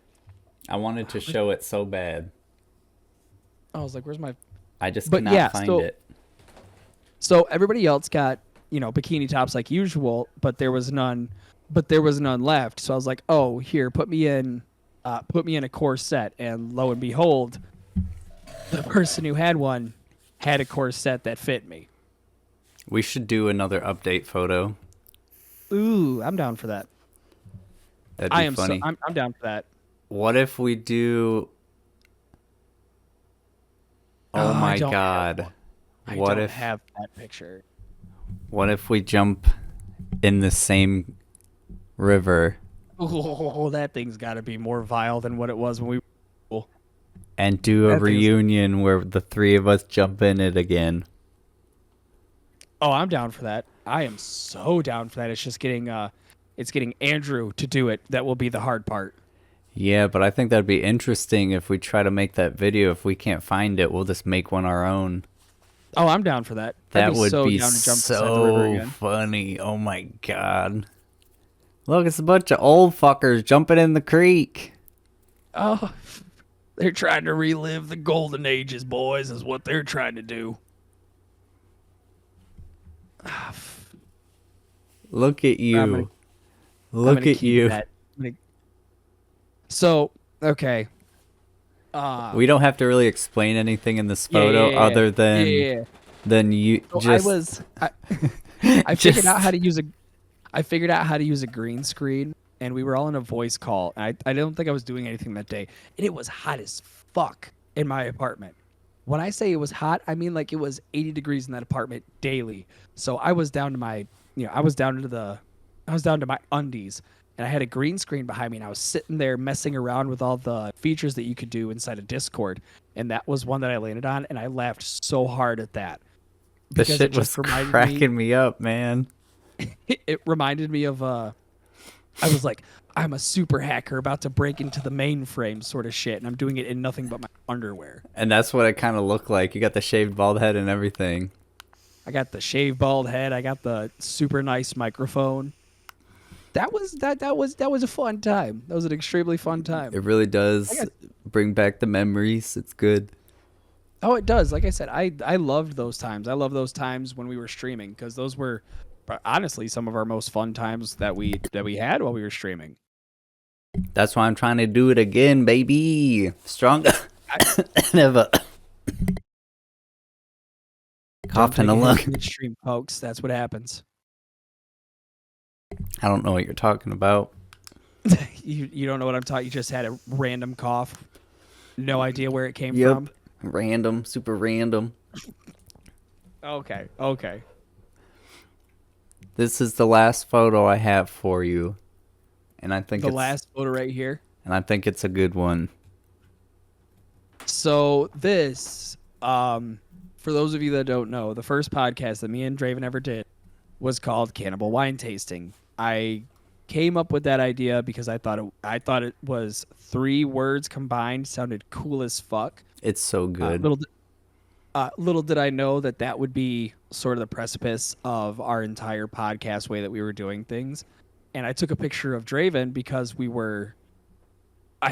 I wanted to show it so bad. I was like, where's my... I just cannot find it. So everybody else got, bikini tops like usual, but there was none left. So I was like, oh, here, put me in a corset. And lo and behold, the person who had one had a corset that fit me. We should do another update photo. Ooh, I'm down for that. That'd be funny. I'm down for that. What if we do... Oh my God. I don't have that picture. What if we jump in the same river? Oh, that thing's got to be more vile than what it was when we were... And do a reunion where the three of us jump in it again. Oh, I'm down for that. I am so down for that. It's just getting Andrew to do it. That will be the hard part. Yeah, but I think that'd be interesting if we try to make that video. If we can't find it, we'll just make one our own. Oh, I'm down for that. That would be so funny. Oh my God. Look, it's a bunch of old fuckers jumping in the creek. Oh, they're trying to relive the golden ages, boys, is what they're trying to do. Look at you. Look at you. So, okay. We don't have to really explain anything in this photo other than you just... I figured out how to use a green screen, and we were all in a voice call. And I don't think I was doing anything that day. And it was hot as fuck in my apartment. When I say it was hot, I mean like it was 80 degrees in that apartment daily. So I was down to my, I was down to my undies, and I had a green screen behind me, and I was sitting there messing around with all the features that you could do inside of Discord. And that was one that I landed on, and I laughed so hard at that. The shit was cracking me up, man. It reminded me of I was like, I'm a super hacker about to break into the mainframe sort of shit, and I'm doing it in nothing but my underwear. And that's what it kind of looked like. You got the shaved bald head and everything. I got the shaved bald head. I got the super nice microphone. That was a fun time. That was an extremely fun time. It really does bring back the memories. It's good. Oh, it does. Like I said, I loved those times. I love those times when we were streaming, because those were honestly some of our most fun times that we had while we were streaming. That's why I'm trying to do it again, baby. Stronger than ever. Coughing a lot. Stream, folks. That's what happens. I don't know what you're talking about. You don't know what I'm talking. You just had a random cough. No idea where it came Yep. from. Random, super random. Okay. This is the last photo I have for you, and I think The it's last photo right here. and I think it's a good one. So this, for those of you that don't know, the first podcast that me and Draven ever did was called Cannibal Wine Tasting. I came up with that idea because I thought it was 3 words combined, sounded cool as fuck. It's so good. Little did I know that would be sort of the precipice of our entire podcast way that we were doing things. And I took a picture of Draven because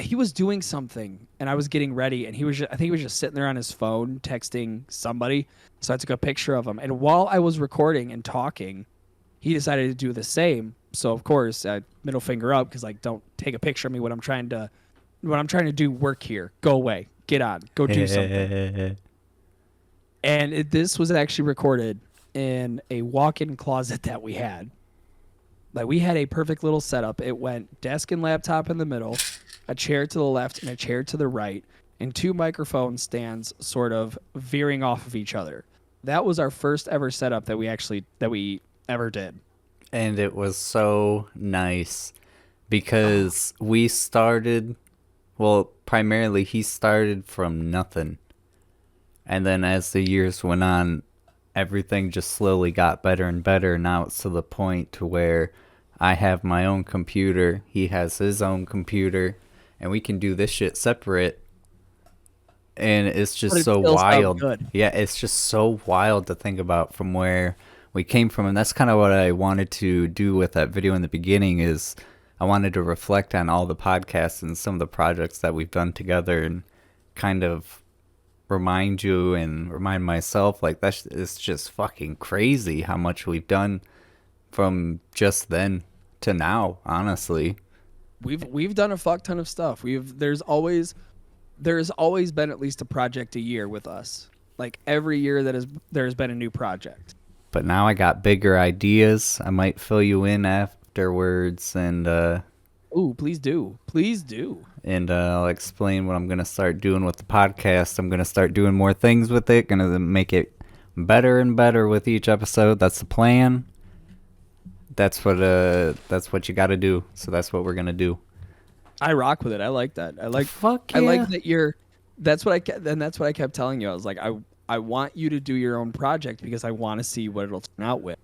he was doing something and I was getting ready, and I think he was just sitting there on his phone texting somebody. So I took a picture of him, and while I was recording and talking, he decided to do the same. So of course, middle finger up, because don't take a picture of me when I'm trying to do work here. Go away. Get on. Go do something. And this was actually recorded in a walk-in closet that we had. We had a perfect little setup. It went desk and laptop in the middle, a chair to the left and a chair to the right, and 2 microphone stands sort of veering off of each other. That was our first ever setup that we ever did. And it was so nice because we started, primarily he started from nothing. And then as the years went on, everything just slowly got better and better. Now it's to the point to where I have my own computer, he has his own computer, and we can do this shit separate. And it's just so wild. Yeah, it's just so wild to think about from where we came from. And that's kind of what I wanted to do with that video in the beginning, is I wanted to reflect on all the podcasts and some of the projects that we've done together, and kind of remind you and remind myself, it's just fucking crazy how much we've done from just then to now, honestly. We've done a fuck ton of stuff. There's always been at least a project a year with us. Every year there's been a new project. But now I got bigger ideas. I might fill you in afterwards, and ooh, please do. And I'll explain what I'm gonna start doing with the podcast. I'm gonna start doing more things with it. Gonna make it better and better with each episode. That's the plan. That's what you got to do. So that's what we're gonna do. I rock with it. I like that. Fuck yeah. I like that you're. That's what I kept telling you. I was like, I want you to do your own project because I want to see what it'll turn out with.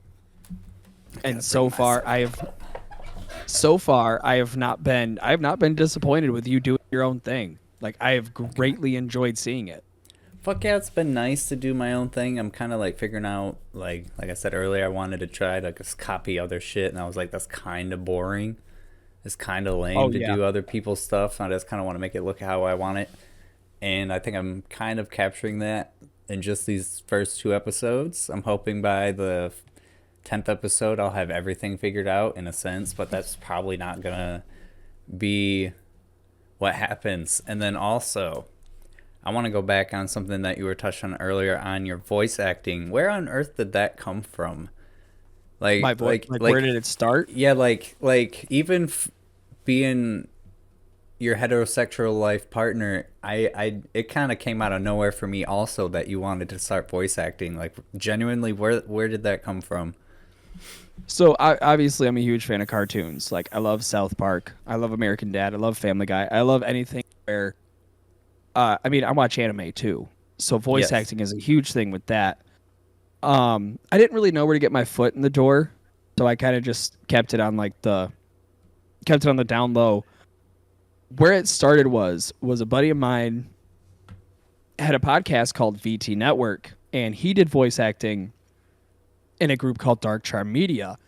And so far I have not been disappointed with you doing your own thing. I have greatly enjoyed seeing it. Fuck yeah, it's been nice to do my own thing. I'm kind of figuring out, like I said earlier, I wanted to try to just copy other shit, and I was like, that's kind of boring. It's kind of lame to do other people's stuff. I just kind of want to make it look how I want it. And I think I'm kind of capturing that in just these first 2 episodes. I'm hoping by the 10th episode I'll have everything figured out in a sense, but that's probably not gonna be what happens. And then also, I want to go back on something that you were touching on earlier on your voice acting. Where on earth did that come from? My voice, where did it start? Yeah, even being your heterosexual life partner, it kind of came out of nowhere for me also that you wanted to start voice acting. Genuinely, where did that come from? So obviously I'm a huge fan of cartoons. I love South Park. I love American Dad. I love Family Guy. I love anything where I watch anime too. So voice acting is a huge thing with that. I didn't really know where to get my foot in the door, so I kind of just kept it on the down low. Where it started was a buddy of mine had a podcast called VT Network, and he did voice acting in a group called Dark Charm Media.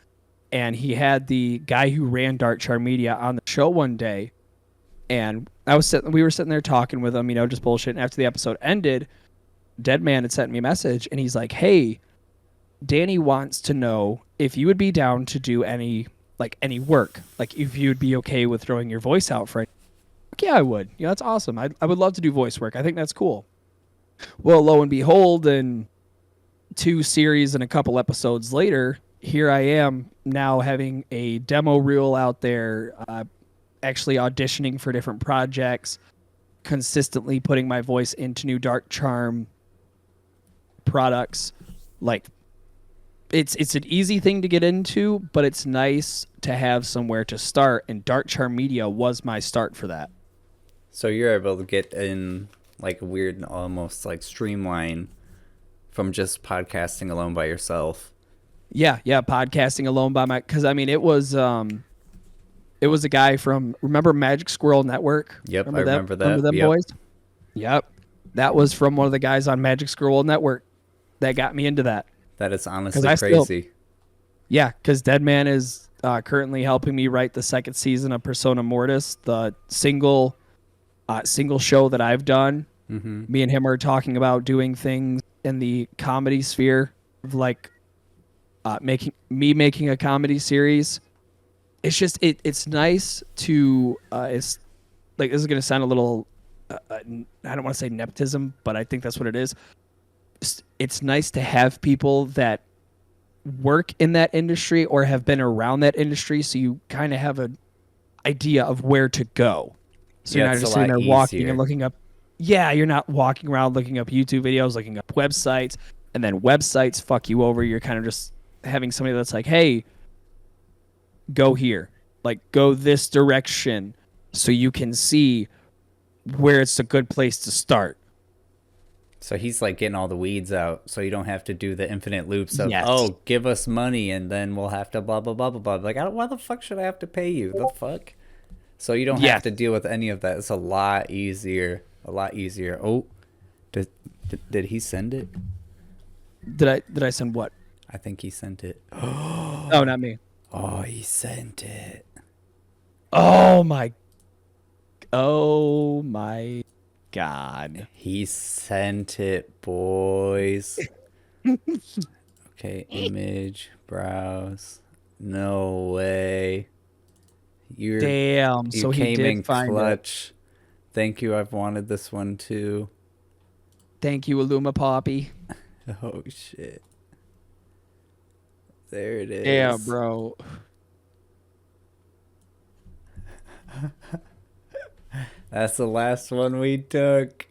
And he had the guy who ran Dark Charm Media on the show one day, and we were sitting there talking with him, just bullshit. And after the episode ended, Deadman had sent me a message, and he's like, "Hey, Danny wants to know if you would be down to do any work, if you would be okay with throwing your voice out for it." Yeah, I would. That's awesome. I would love to do voice work. I think that's cool. Well, lo and behold, in 2 series and a couple episodes later, here I am now having a demo reel out there, actually auditioning for different projects, consistently putting my voice into new Dark Charm products. Like, it's an easy thing to get into, but it's nice to have somewhere to start, and Dark Charm Media was my start for that. So you're able to get in like a weird, almost like streamline from just podcasting alone by yourself. Yeah, podcasting alone by because I mean it was a guy from, remember Magic Squirrel Network? Yep, I remember that. Remember them boys? Yep, that was from one of the guys on Magic Squirrel Network that got me into that. That is honestly crazy. Yeah, because Deadman is currently helping me write the second season of Persona Mortis, the single show that I've done. Mm-hmm. Me and him are talking about doing things in the comedy sphere, of like making a comedy series. It's just it's nice to it's like, this is gonna sound a little I don't want to say nepotism, but I think that's what it is. It's nice to have people that work in that industry or have been around that industry, so you kind of have an idea of where to go. So you're not just sitting there walking and looking up. Yeah, you're not walking around looking up YouTube videos, looking up websites, and then websites fuck you over. You're kind of just having somebody that's like, hey, go here. Like, go this direction so you can see where it's a good place to start. So he's like getting all the weeds out, so you don't have to do the infinite loops of, Yes. oh, give us money, and then we'll have to blah, blah, blah, blah, blah. Like, why the fuck should I have to pay you? The fuck? So you don't have to deal with any of that. It's a lot easier. A lot easier. Oh, did he send it? Did I send what? I think he sent it. Oh, not me. Oh, he sent it. Oh my God. He sent it, boys. Okay, image, browse. No way. Damn. So you he came in did find clutch. Thank you. I've wanted this one too. Thank you, Illuma Poppy. Oh shit. There it is. Yeah, bro. That's the last one we took.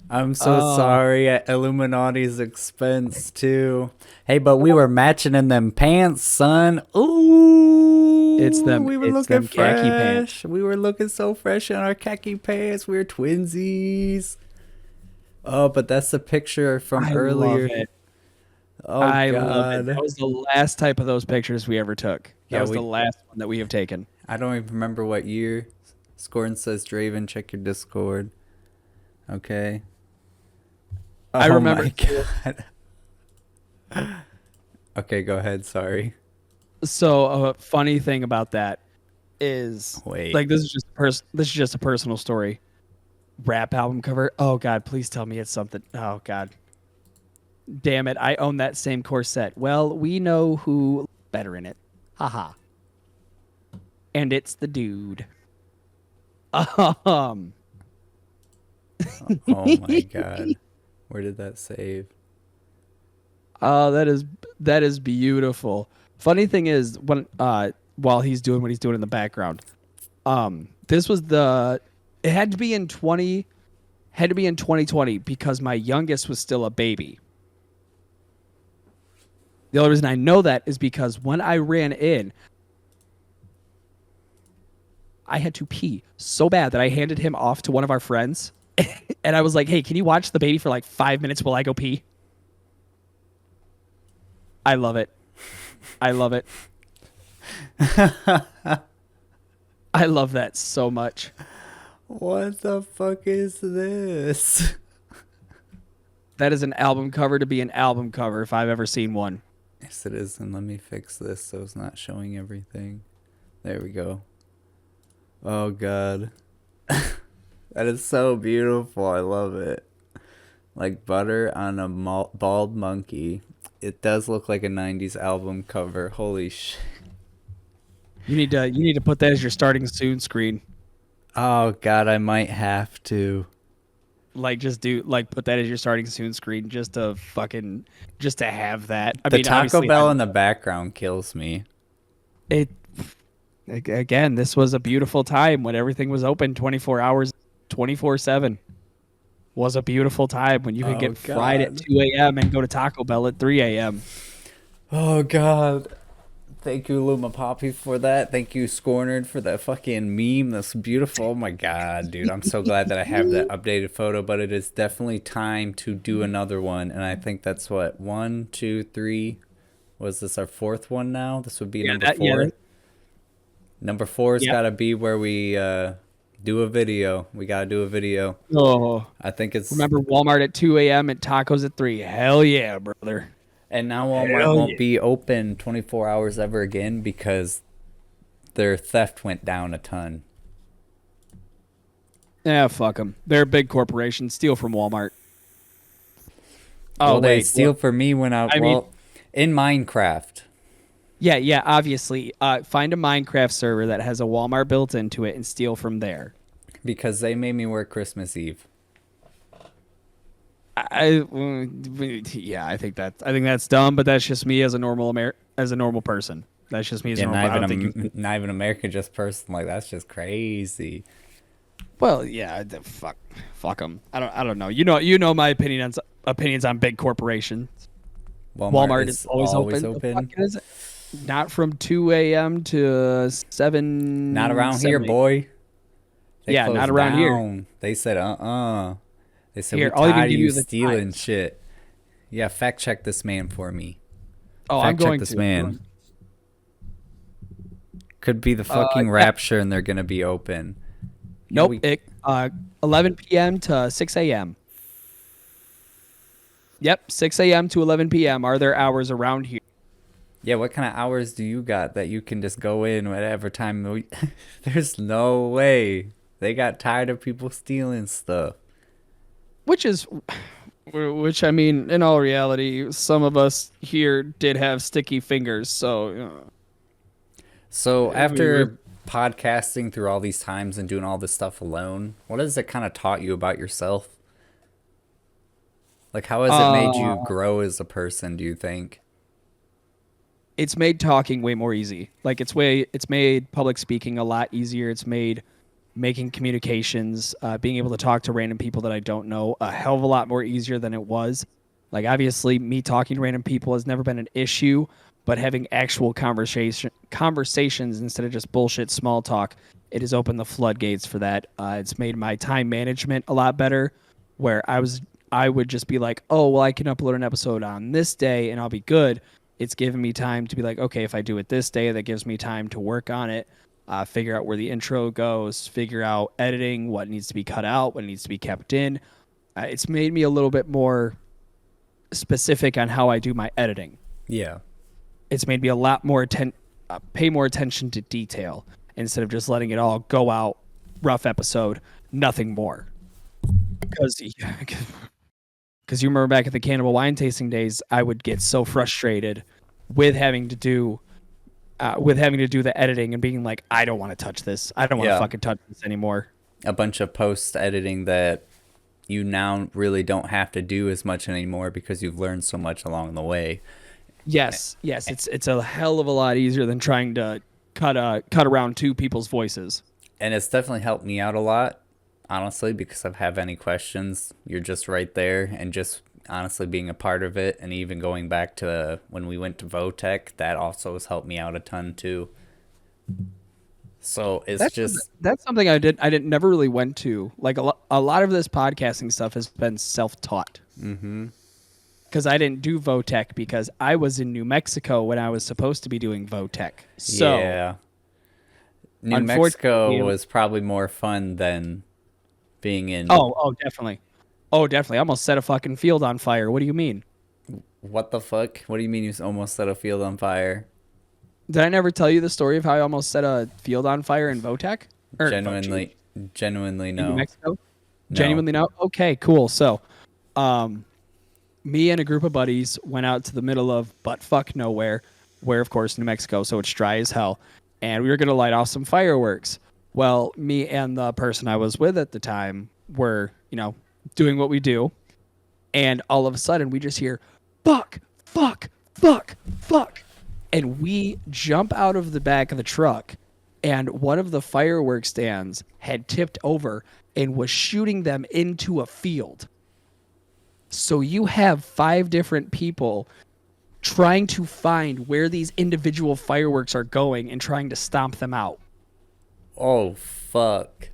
I'm so sorry at Illuminati's expense too. Hey, but we were matching in them pants, son. Ooh, It's them. We were it's looking them khaki fresh. pants. We were looking so fresh in our khaki pants. We were twinsies. Oh, but that's the picture from earlier. Love it. Oh, I God. love it. That was the last type of those pictures we ever took. That was the last one that we have taken. I don't even remember what year. Scorn says, Draven, check your Discord. Okay. I remember. My God. Okay, go ahead. Sorry. So a funny thing about that is, like, this is just a personal story. Rap album cover. Oh God, please tell me it's something. Oh God. Damn it, I own that same corset. Well, we know who better in it. Haha. And it's the dude. Oh my God. Where did that save? Oh, that is beautiful. Funny thing is, when while he's doing what he's doing in the background, this was it had to be in 2020 because my youngest was still a baby. The only reason I know that is because when I ran in, I had to pee so bad that I handed him off to one of our friends. And I was like, hey, can you watch the baby for like 5 minutes while I go pee? I love it. I love it. I love that so much. What the fuck is this? That is an album cover to be an album cover if I've ever seen one. Yes, it is. And let me fix this so it's not showing everything. There we go. Oh, God. That is so beautiful. I love it. Like butter on a bald monkey. It does look like a 90s album cover. Holy shit. You need to put that as your starting soon screen. Oh, God, I might have to. Like just put that as your starting soon screen just to have that. I The mean, Taco obviously, Bell in the background kills me. Again, this was a beautiful time when everything was open 24 hours, 24/7. Was a beautiful time when you could get fried at 2 a.m. and go to Taco Bell at 3 a.m. Oh God. Thank you, Luma Poppy, for that. Thank you, Scornered, for that fucking meme. That's beautiful. Oh my God, dude. I'm so glad that I have that updated photo, but it is definitely time to do another one. And I think that's what, 1, 2, 3. Was this our fourth one now? This would be number 4. Yeah. Number 4's got to be where we do a video. We got to do a video. Oh, I think it's... Remember Walmart at 2 a.m. and tacos at 3. Hell yeah, brother. And now Walmart won't be open 24 hours ever again because their theft went down a ton. Yeah, fuck them. They're a big corporation. Steal from Walmart. Well, they steal from me when in Minecraft. Yeah, obviously. Find a Minecraft server that has a Walmart built into it and steal from there. Because they made me work Christmas Eve. I think that's dumb, but that's just me as a normal person. That's just me as a normal. Not even American, just person. Like that's just crazy. Well, yeah, fuck them. I don't know. You know my opinions on big corporations. Walmart is always open. Is it? Not from 2 a.m. to 7. Not around here, boy. Not around here. They said They said, Here, we're tired of you stealing shit. Yeah, fact check this man for me. Oh, I'm going to. This man. Could be the fucking rapture and they're going to be open. Nope. 11 p.m. to 6 a.m. Yep, 6 a.m. to 11 p.m. are their hours around here. Yeah, what kind of hours do you got that you can just go in whatever time? There's no way. They got tired of people stealing stuff. Which I mean, in all reality, some of us here did have sticky fingers, so. So after podcasting through all these times and doing all this stuff alone, what has it kind of taught you about yourself? Like, how has it made you grow as a person, do you think? It's made talking way more easy. Like, it's made public speaking a lot easier. It's made making communications, being able to talk to random people that I don't know a hell of a lot more easier than it was. Like, obviously, me talking to random people has never been an issue, but having actual conversations instead of just bullshit small talk, it has opened the floodgates for that. It's made my time management a lot better, where I would just be like, oh, well, I can upload an episode on this day and I'll be good. It's given me time to be like, okay, if I do it this day, that gives me time to work on it, figure out where the intro goes, figure out editing, what needs to be cut out, what needs to be kept in. It's made me a little bit more specific on how I do my editing. Yeah. It's made me a lot more pay more attention to detail instead of just letting it all go out, rough episode, nothing more. Because you remember back at the Cannibal Wine tasting days, I would get so frustrated with having to do the editing and being like, I don't want to touch this. I don't want to fucking touch this anymore. A bunch of post editing that you now really don't have to do as much anymore because you've learned so much along the way. Yes, it's a hell of a lot easier than trying to cut around two people's voices. And it's definitely helped me out a lot, honestly, because if I have any questions, you're just right there, and just honestly being a part of it, and even going back to when we went to Votech, that also has helped me out a ton too. So that's something I never really went to. Like a lot of this podcasting stuff has been self-taught. Mm-hmm. Because I didn't do Votech because I was in New Mexico when I was supposed to be doing Votech. So yeah. New Mexico was probably more fun than being in... Oh, definitely. Oh, definitely. I almost set a fucking field on fire. What do you mean? What the fuck? What do you mean you almost set a field on fire? Did I never tell you the story of how I almost set a field on fire in Votech? Genuinely no. In New Mexico? No. Genuinely no? Okay, cool. So, me and a group of buddies went out to the middle of buttfuck nowhere, where, of course, New Mexico, so it's dry as hell. And we were going to light off some fireworks. Well, me and the person I was with at the time were, doing what we do, and all of a sudden we just hear, fuck, fuck, fuck, fuck. And we jump out of the back of the truck, and one of the fireworks stands had tipped over and was shooting them into a field. So you have 5 different people trying to find where these individual fireworks are going and trying to stomp them out. Oh, fuck.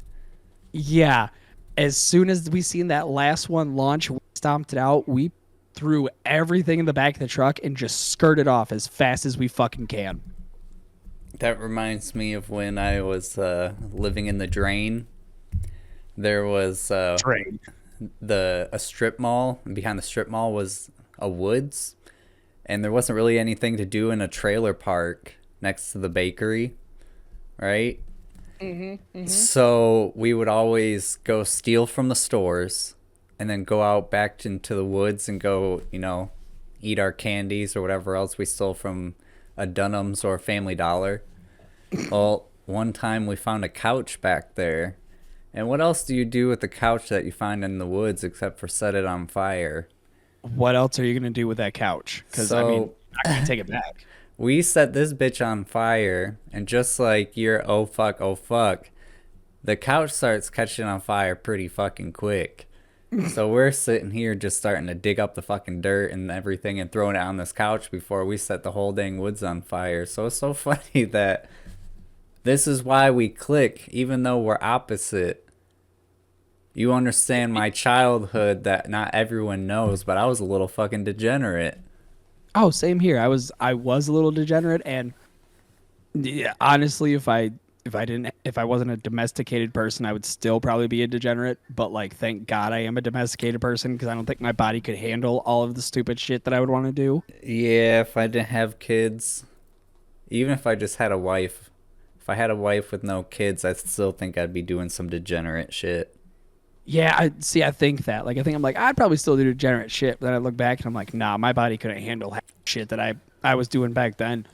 Yeah. As soon as we seen that last one launch, we stomped it out. We threw everything in the back of the truck and just skirted off as fast as we fucking can. That reminds me of when I was living in the drain. There was a strip mall, and behind the strip mall was a woods, and there wasn't really anything to do in a trailer park next to the bakery, right? So we would always go steal from the stores and then go out back into the woods and go, eat our candies or whatever else we stole from a Dunham's or Family Dollar. Well, one time we found a couch back there. And what else do you do with the couch that you find in the woods except for set it on fire? What else are you going to do with that couch? Because, I mean, I can take it back. We set this bitch on fire, and just like your oh fuck, the couch starts catching on fire pretty fucking quick. So we're sitting here just starting to dig up the fucking dirt and everything and throwing it on this couch before we set the whole dang woods on fire. So it's so funny that this is why we click, even though we're opposite. You understand my childhood that not everyone knows, but I was a little fucking degenerate. Oh, same here. I was a little degenerate, and yeah, honestly, if I wasn't a domesticated person, I would still probably be a degenerate. But like, thank God I am a domesticated person, because I don't think my body could handle all of the stupid shit that I would want to do. Yeah, if I didn't have kids, even if I just had a wife, if I had a wife with no kids, I still think I'd be doing some degenerate shit. Yeah, I think that. Like, I'm like, I'd probably still do degenerate shit. But then I look back and I'm like, nah, my body couldn't handle half the shit that I was doing back then.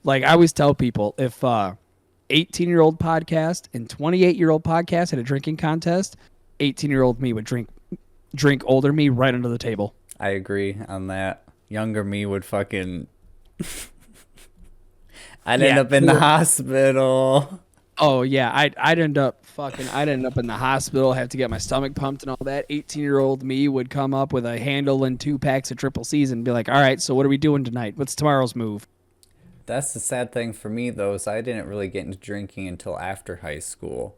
Like, I always tell people, if 18-year-old podcast and 28-year-old podcast had a drinking contest, 18-year-old me would drink older me right under the table. I agree on that. Younger me would fucking... I'd end up in the hospital. Oh yeah, I'd end up in the hospital, have to get my stomach pumped and all that. 18-year-old me would come up with a handle and 2 packs of Triple C's and be like, all right, so what are we doing tonight? What's tomorrow's move? That's the sad thing for me, though, is I didn't really get into drinking until after high school.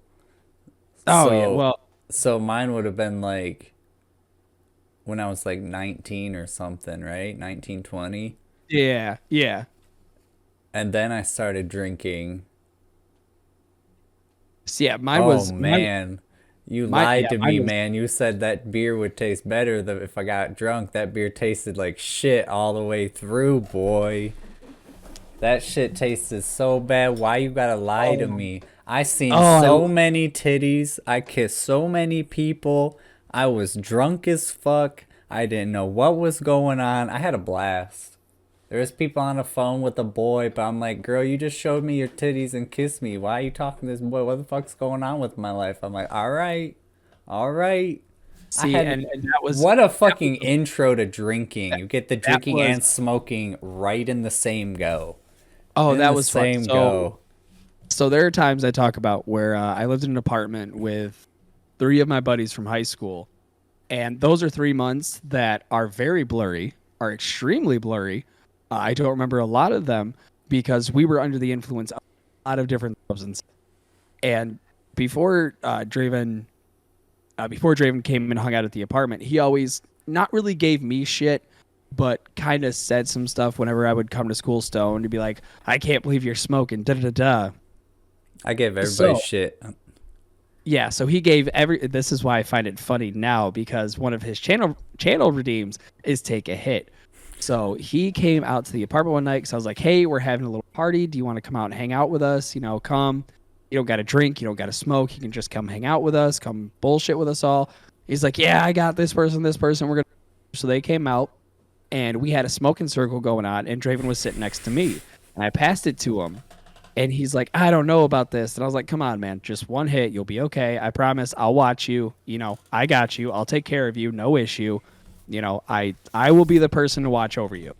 Yeah, well... So mine would have been, like, when I was, like, 19 or something, right? 19, 20? Yeah. And then I started drinking. So yeah, mine was... Oh, man. You lied to me, man. You said that beer would taste better if I got drunk. That beer tasted like shit all the way through, boy. That shit tasted so bad. Why you gotta lie to me? I seen so many titties. I kissed so many people. I was drunk as fuck. I didn't know what was going on. I had a blast. There was people on the phone with a boy, but I'm like, girl, you just showed me your titties and kissed me. Why are you talking to this boy? What the fuck's going on with my life? I'm like, all right. See, and that was... What a fucking intro to drinking. You get the drinking and smoking right in the same go. Oh, that was fun. So there are times I talk about where I lived in an apartment with 3 of my buddies from high school. And those are 3 months that are very blurry, are extremely blurry. I don't remember a lot of them because we were under the influence of a lot of different substances. And before Draven came and hung out at the apartment, he always not really gave me shit, but kind of said some stuff whenever I would come to school stoned to be like, I can't believe you're smoking, da-da-da-da. I gave everybody shit. Yeah, so he gave this is why I find it funny now, because one of his channel redeems is take a hit. So he came out to the apartment one night because I was like, hey, we're having a little party. Do you want to come out and hang out with us? Come. You don't got to drink. You don't got to smoke. You can just come hang out with us. Come bullshit with us all. He's like, yeah, I got this person. We're going to. So they came out and we had a smoking circle going on and Draven was sitting next to me. And I passed it to him. And he's like, I don't know about this. And I was like, come on, man, just one hit. You'll be okay. I promise. I'll watch you. You know, I got you. I'll take care of you. No issue. You know, I will be the person to watch over you.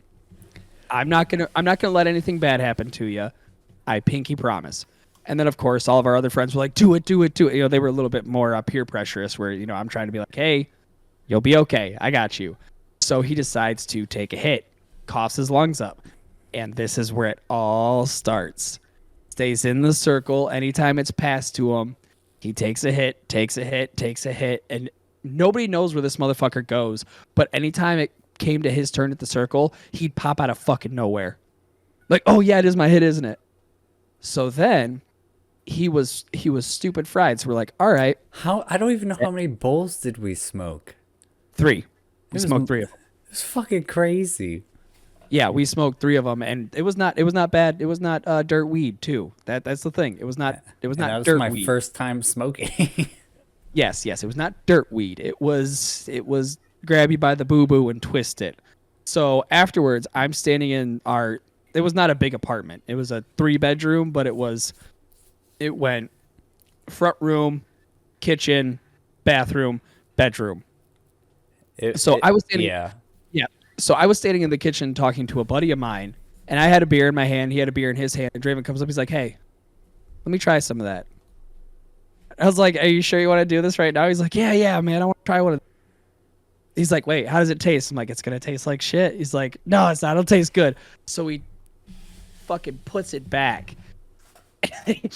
I'm not gonna let anything bad happen to you. I pinky promise. And then, of course, all of our other friends were like, do it. You know, they were a little bit more peer pressurous where, you know, I'm trying to be like, hey, you'll be okay. I got you. So he decides to take a hit, coughs his lungs up. And this is where it all starts. Stays in the circle. Anytime it's passed to him, he takes a hit. And nobody knows where this motherfucker goes. But anytime it came to his turn at the circle, he'd pop out of fucking nowhere. Like, oh, yeah, it is my hit, isn't it? So then he was stupid fried. So we're like, all right. I don't even know how many bowls did we smoke. 3. We smoked 3 of them. It was fucking crazy. Yeah, we smoked 3 of them, and it was not bad. It was not dirt weed too. That's the thing. It was not That was dirt my weed. first time smoking. Yes, it was not dirt weed. It was grab you by the boo boo and twist it. So afterwards, I'm standing in our. It was not a big apartment. It was a 3-bedroom, but it went front room, kitchen, bathroom, bedroom. I was standing. Yeah. Yeah. So I was standing in the kitchen talking to a buddy of mine, and I had a beer in my hand. He had a beer in his hand. And Draven comes up. He's like, "Hey, let me try some of that." I was like, "Are you sure you want to do this right now?" He's like, "Yeah, man. I want to try one of." He's like, "Wait, how does it taste?" I'm like, "It's gonna taste like shit." He's like, "No, it's not. It'll taste good." So he fucking puts it back. He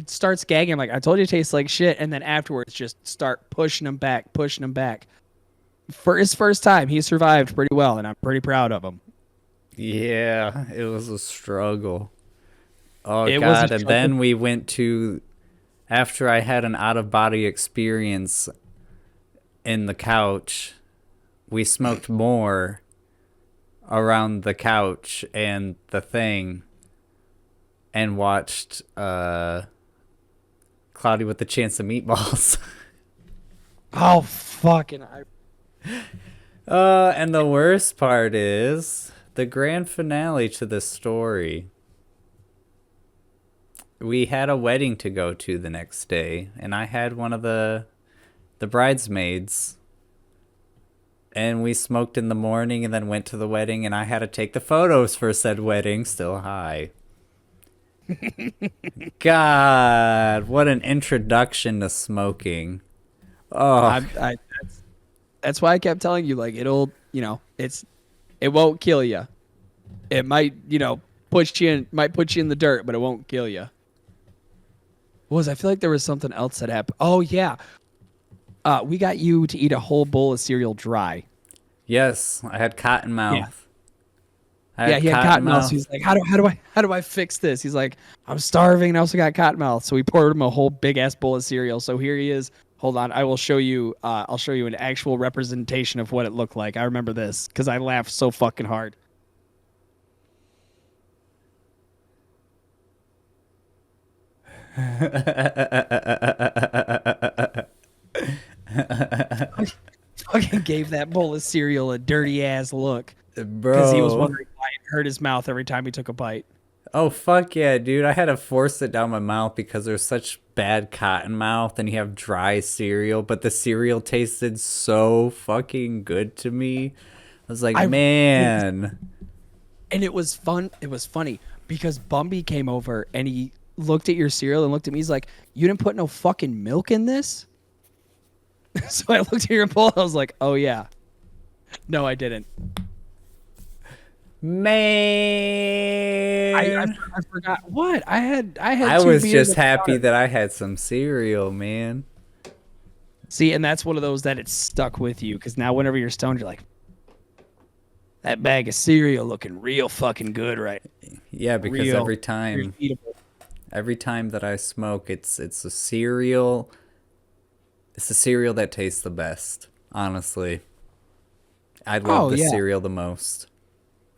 starts gagging. I'm like, "I told you it tastes like shit." And then afterwards, just start pushing him back. For his first time, he survived pretty well, and I'm pretty proud of him. Yeah, it was a struggle. Oh, It was a God. And struggle. then we went to, after I had an out-of-body experience in the couch, we smoked more around the couch and the thing and watched Cloudy with the Chance of Meatballs. Oh, fucking. And the worst part is the grand finale to this story. We had a wedding to go to the next day, and I had one of the bridesmaids, and we smoked in the morning and then went to the wedding, and I had to take the photos for said wedding, still high. God, what an introduction to smoking. Oh, That's why I kept telling you, like, it'll, you know, it won't kill you. It might, you know, put you in the dirt, but it won't kill you. I feel like there was something else that happened. Oh yeah, we got you to eat a whole bowl of cereal dry. yes, I had cotton mouth. Yeah, he had cotton mouth. So he's like, how do I fix this? He's like, I'm starving and I also got cotton mouth. So we poured him a whole big ass bowl of cereal. So here he is. Hold on, I will show you. I'll show you an actual representation of what it looked like. I remember this because I laughed so fucking hard. Fucking gave that bowl of cereal a dirty ass look, Bro. because he was wondering why it hurt his mouth every time he took a bite. Oh, fuck yeah, dude. I had to force it down my mouth because there's such bad cotton mouth and you have dry cereal, but the cereal tasted so fucking good to me. I was like, man. And it was fun. It was funny because Bumby came over and he looked at your cereal and looked at me. He's like, "You didn't put no fucking milk in this?" So I looked at your bowl. I was like, "Oh yeah, no, I didn't." Man, I forgot what I had. I two was beers just at the happy start. that I had some cereal, man. See, and that's one of those that it's stuck with you because now whenever you're stoned, you're like, that bag of cereal looking real fucking good, right? Yeah, because Real, every time that I smoke, it's a cereal. It's the cereal that tastes the best, honestly. I love the cereal the most.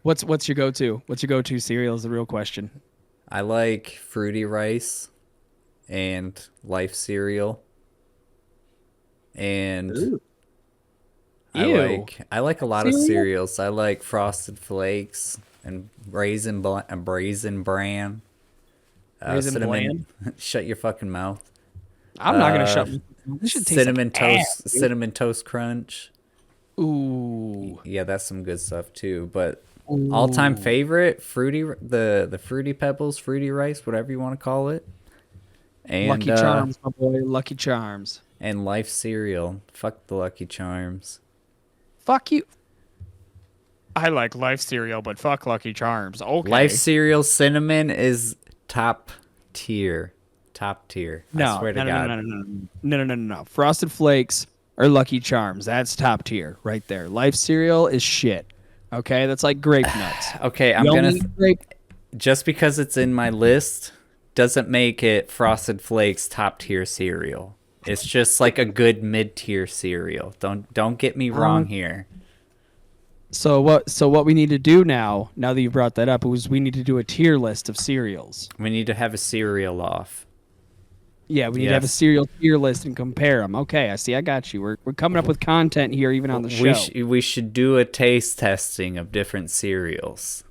What's your go-to? What's your go-to cereal is the real question. I like Fruity Rice and Life cereal. And I like a lot of cereals. I like Frosted Flakes and Raisin Bran. Raisin cinnamon. Shut your fucking mouth. I'm not gonna shut. This should taste cinnamon like toast. ass, dude. Cinnamon toast crunch. Ooh. Yeah, that's some good stuff too. But all-time favorite, the fruity pebbles, fruity rice, whatever you want to call it. And, Lucky Charms, my boy. Lucky Charms. And Life cereal. Fuck the Lucky Charms. Fuck you. I like Life cereal, but fuck Lucky Charms. Okay. Life cereal cinnamon is top tier. Top tier. I swear to God. No. Frosted Flakes or Lucky Charms. That's top tier right there. Life cereal is shit. Okay, that's like grape nuts. Okay, I'm gonna. Just because it's in my list doesn't make it Frosted Flakes top tier cereal. It's just like a good mid tier cereal. Don't get me wrong here. So what we need to do now that you brought that up, is we need to do a tier list of cereals. We need to have a cereal off. Yeah, we need to have a cereal tier list and compare them. Okay, I got you. We're coming up with content here, even on the show. We should do a taste testing of different cereals,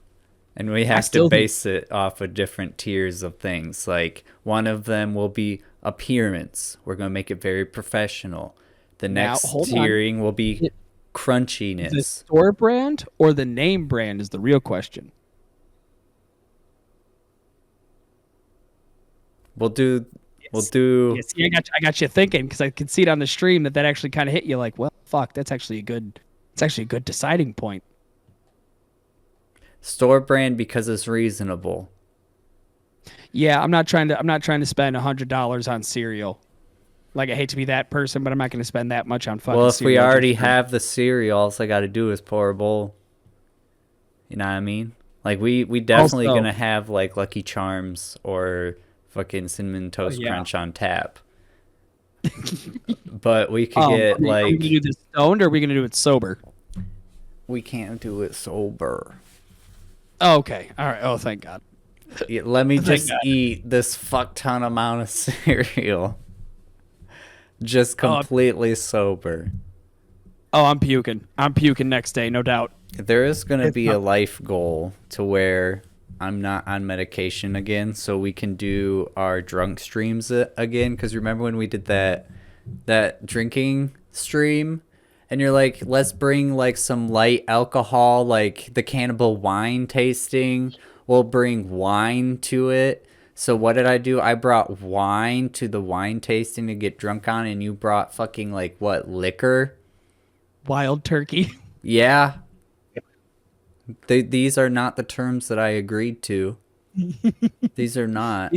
and we have to base it off of different tiers of things. Like one of them will be appearance. We're gonna make it very professional. The next tiering will be crunchiness. The store brand or the name brand is the real question. We'll do. Yeah, see, I got you thinking, because I could see it on the stream that actually kind of hit you. Like, well, fuck, that's actually a good deciding point. Store brand because it's reasonable. Yeah, I'm not trying to spend $100 on cereal. Like, I hate to be that person, but I'm not going to spend that much on fucking cereal. Well, if we already have the cereal, all I got to do is pour a bowl. You know what I mean? Like, we definitely going to have, like, Lucky Charms or fucking Cinnamon Toast Crunch on tap. But we could get, like... Are we going to do this stoned, or are we going to do it sober? We can't do it sober. Oh, okay. All right. Oh, thank God. Yeah, let me just eat this fuck ton amount of cereal. Just completely sober. Oh, I'm puking. I'm puking next day, no doubt. There is going to be a life goal to where I'm not on medication again, so we can do our drunk streams again. Because remember when we did that drinking stream? And you're like, let's bring like some light alcohol, like the cannibal wine tasting. We'll bring wine to it. So what did I do? I brought wine to the wine tasting to get drunk on, and you brought fucking like what, liquor? Wild turkey. Yeah. These are not the terms that I agreed to. These are not.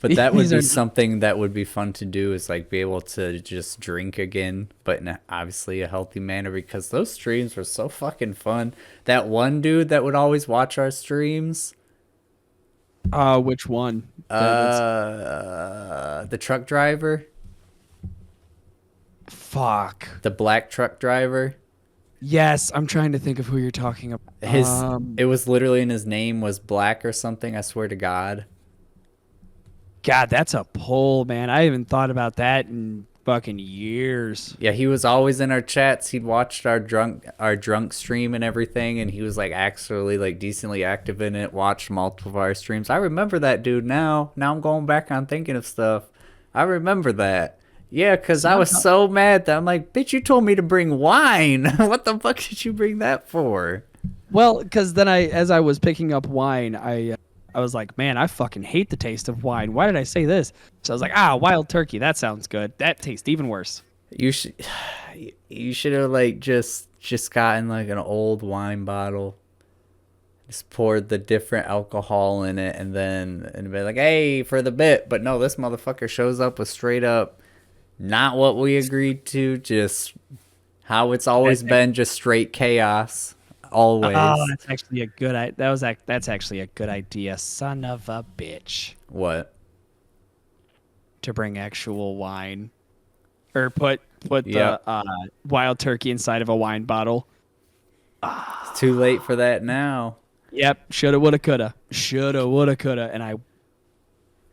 But that would be something that would be fun to do, is like be able to just drink again, but in obviously a healthy manner, because those streams were so fucking fun. That one dude that would always watch our streams. Which one? The truck driver. Fuck. The black truck driver. Yes, I'm trying to think of who you're talking about. It was literally in his name was Black or something, I swear to God. God, that's a pull, man. I haven't thought about that in fucking years. Yeah, he was always in our chats. He'd watched our drunk stream and everything, and he was like actually like decently active in it, watched multiple of our streams. I remember that dude now. Now I'm going back on thinking of stuff. I remember that. Yeah, because I was so mad that I'm like, bitch, you told me to bring wine. What the fuck did you bring that for? Well, because then as I was picking up wine, I was like, man, I fucking hate the taste of wine. Why did I say this? So I was like, wild turkey. That sounds good. That tastes even worse. You should have like just gotten like an old wine bottle, just poured the different alcohol in it, and be like, hey, for the bit. But no, this motherfucker shows up with straight up not what we agreed to, just how it's always been, just straight chaos. Always. Oh, that's actually a good. That's actually a good idea. Son of a bitch. What? To bring actual wine, or put the wild turkey inside of a wine bottle. It's too late for that now. Yep. Shoulda, woulda, coulda. Shoulda, woulda, coulda. And I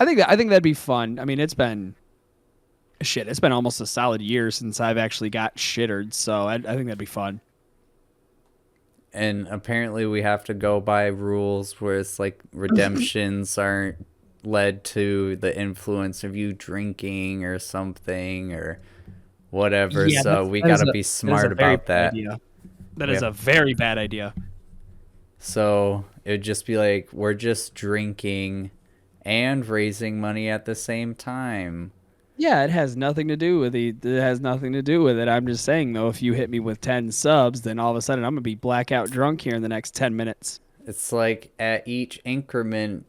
think that'd be fun. I mean, it's been almost a solid year since I've actually got shittered, so I think that'd be fun. And apparently we have to go by rules where it's like redemptions aren't led to the influence of you drinking or something or whatever. Yeah, so we got to be smart about that. That is a very bad idea. So it would just be like, we're just drinking and raising money at the same time. Yeah, it has nothing to do with it. It has nothing to do with it. I'm just saying, though, if you hit me with 10 subs, then all of a sudden I'm going to be blackout drunk here in the next 10 minutes. It's like at each increment,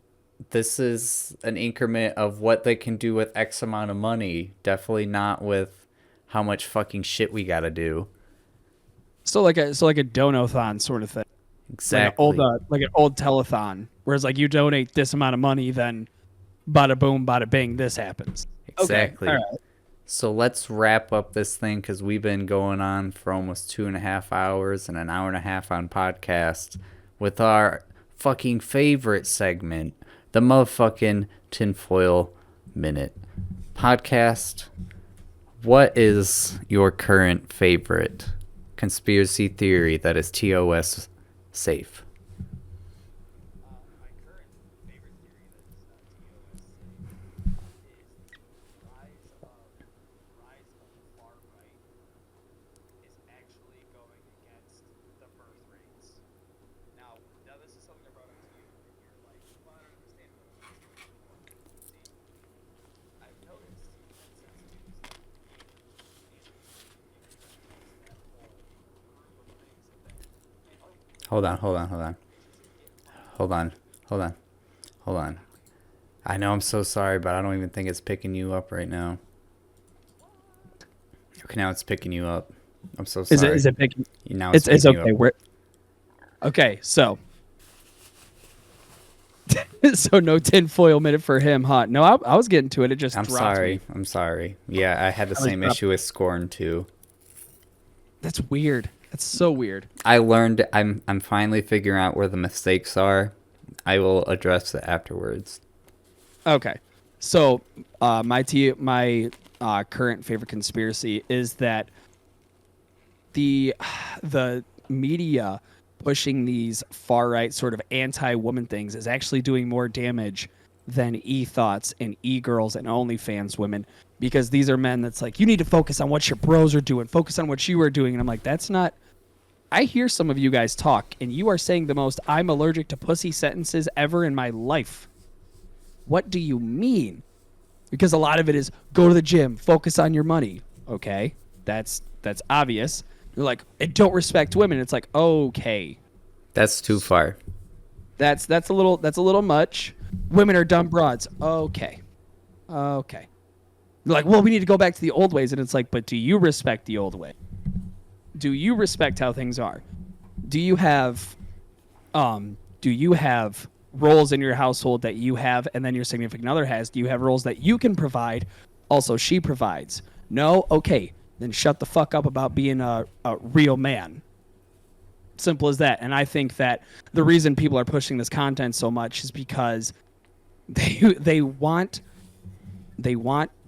this is an increment of what they can do with X amount of money. Definitely not with how much fucking shit we got to do. So like a donathon sort of thing. Exactly. Like an old telethon. Whereas like you donate this amount of money, then bada boom, bada bing, this happens. Exactly. Okay. All right. So let's wrap up this thing because we've been going on for almost 2.5 hours and an hour and a half on podcast with our fucking favorite segment, the motherfucking tinfoil minute. Podcast, what is your current favorite conspiracy theory that is TOS safe? Hold on. I know I'm so sorry, but I don't even think it's picking you up right now. Okay, now it's picking you up. I'm so sorry. Is it picking? Now It's picking okay. you up. Okay, so no tinfoil minute for him, huh? No, I was getting to it. It just I'm dropped sorry. me. I'm sorry. Yeah, I had the same issue with Scorn too. That's weird. That's so weird. I learned. I'm finally figuring out where the mistakes are. I will address it afterwards. Okay, so my current favorite conspiracy is that the media pushing these far right sort of anti-woman things is actually doing more damage than e-thoughts and e-girls and OnlyFans women, because these are men that's like, you need to focus on what your bros are doing, focus on what you are doing. And I'm like, that's not. I hear some of you guys talk and you are saying the most I'm allergic to pussy sentences ever in my life. What do you mean? Because a lot of it is go to the gym, focus on your money. Okay, that's obvious. You're like, and don't respect women. It's like, okay, That's too far. that's a little much. Women are dumb broads. Okay. You're like, well, we need to go back to the old ways, and it's like, but do you respect the old way? Do you respect how things are? Do you have roles in your household that you have and then your significant other has? Do you have roles that you can provide? Also, she provides. No? Okay. Then shut the fuck up about being a real man. Simple as that. And I think that the reason people are pushing this content so much is because they want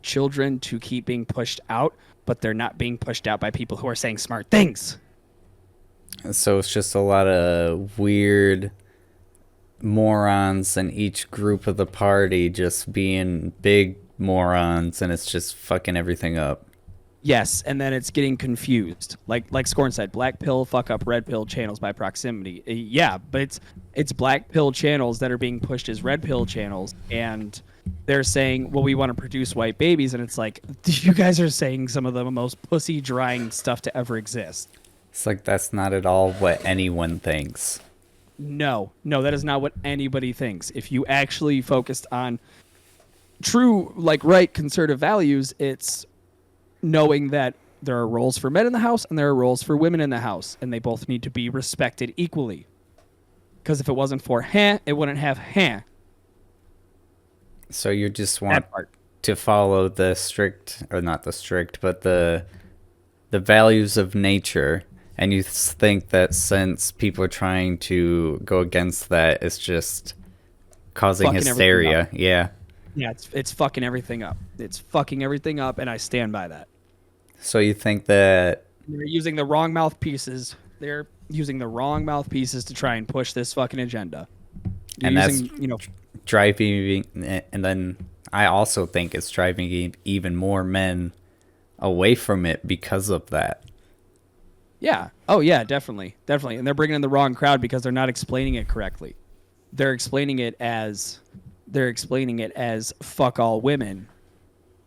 children to keep being pushed out, but they're not being pushed out by people who are saying smart things. So it's just a lot of weird morons in each group of the party just being big morons, and it's just fucking everything up. Yes, and then it's getting confused. Like Scorn said, black pill fuck up red pill channels by proximity. Yeah, but it's black pill channels that are being pushed as red pill channels, and they're saying, well, we want to produce white babies, and it's like, you guys are saying some of the most pussy drying stuff to ever exist. It's like, that's not at all what anyone thinks. No, that is not what anybody thinks. If you actually focused on true, like, right conservative values, it's knowing that there are roles for men in the house and there are roles for women in the house, and they both need to be respected equally. Because if it wasn't for it wouldn't have So you just want to follow the strict, or not the strict, but the values of nature, and you think that since people are trying to go against that, it's just causing fucking hysteria. Yeah. Yeah, it's fucking everything up. It's fucking everything up, and I stand by that. So you think that they're using the wrong mouthpieces. They're using the wrong mouthpieces to try and push this fucking agenda. And using, driving, and then I also think it's driving even more men away from it because of that. Yeah. Oh yeah, definitely. Definitely. And they're bringing in the wrong crowd because they're not explaining it correctly. They're explaining it as fuck all women,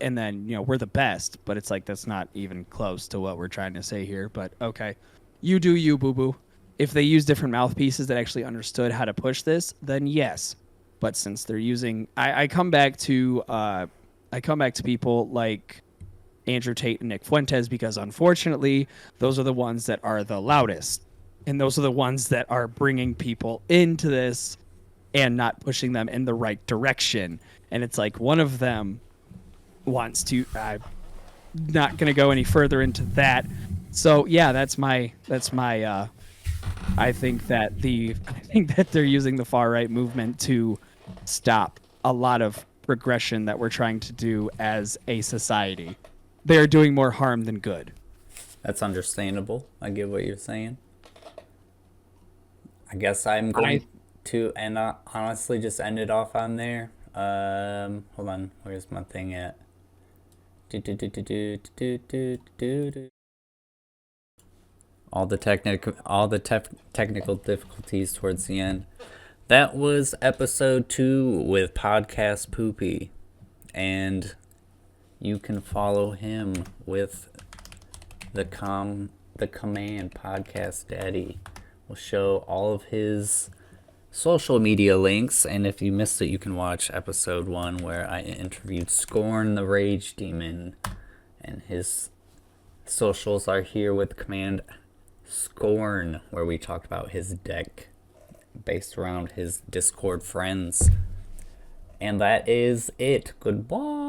and then, we're the best, but it's like that's not even close to what we're trying to say here, but okay. You do you, boo-boo. If they use different mouthpieces that actually understood how to push this, then yes. But since they're using I come back to people like Andrew Tate and Nick Fuentes, because unfortunately those are the ones that are the loudest, and those are the ones that are bringing people into this and not pushing them in the right direction. And it's like one of them wants to not going to go any further into that. So yeah, that's my I think that they're using the far right movement to stop a lot of progression that we're trying to do as a society. They're doing more harm than good. That's understandable. I get what you're saying. I guess I'm going to honestly just end it off on there. Hold on, where's my thing at? All the technical difficulties towards the end. That was episode 2 with Podcast Poopy, and you can follow him with the command PodcastDaddy. We'll show all of his social media links, and if you missed it, you can watch episode 1 where I interviewed Scorn the Rage Demon, and his socials are here with command Scorn, where we talked about his deck based around his Discord friends. And that is it. Goodbye.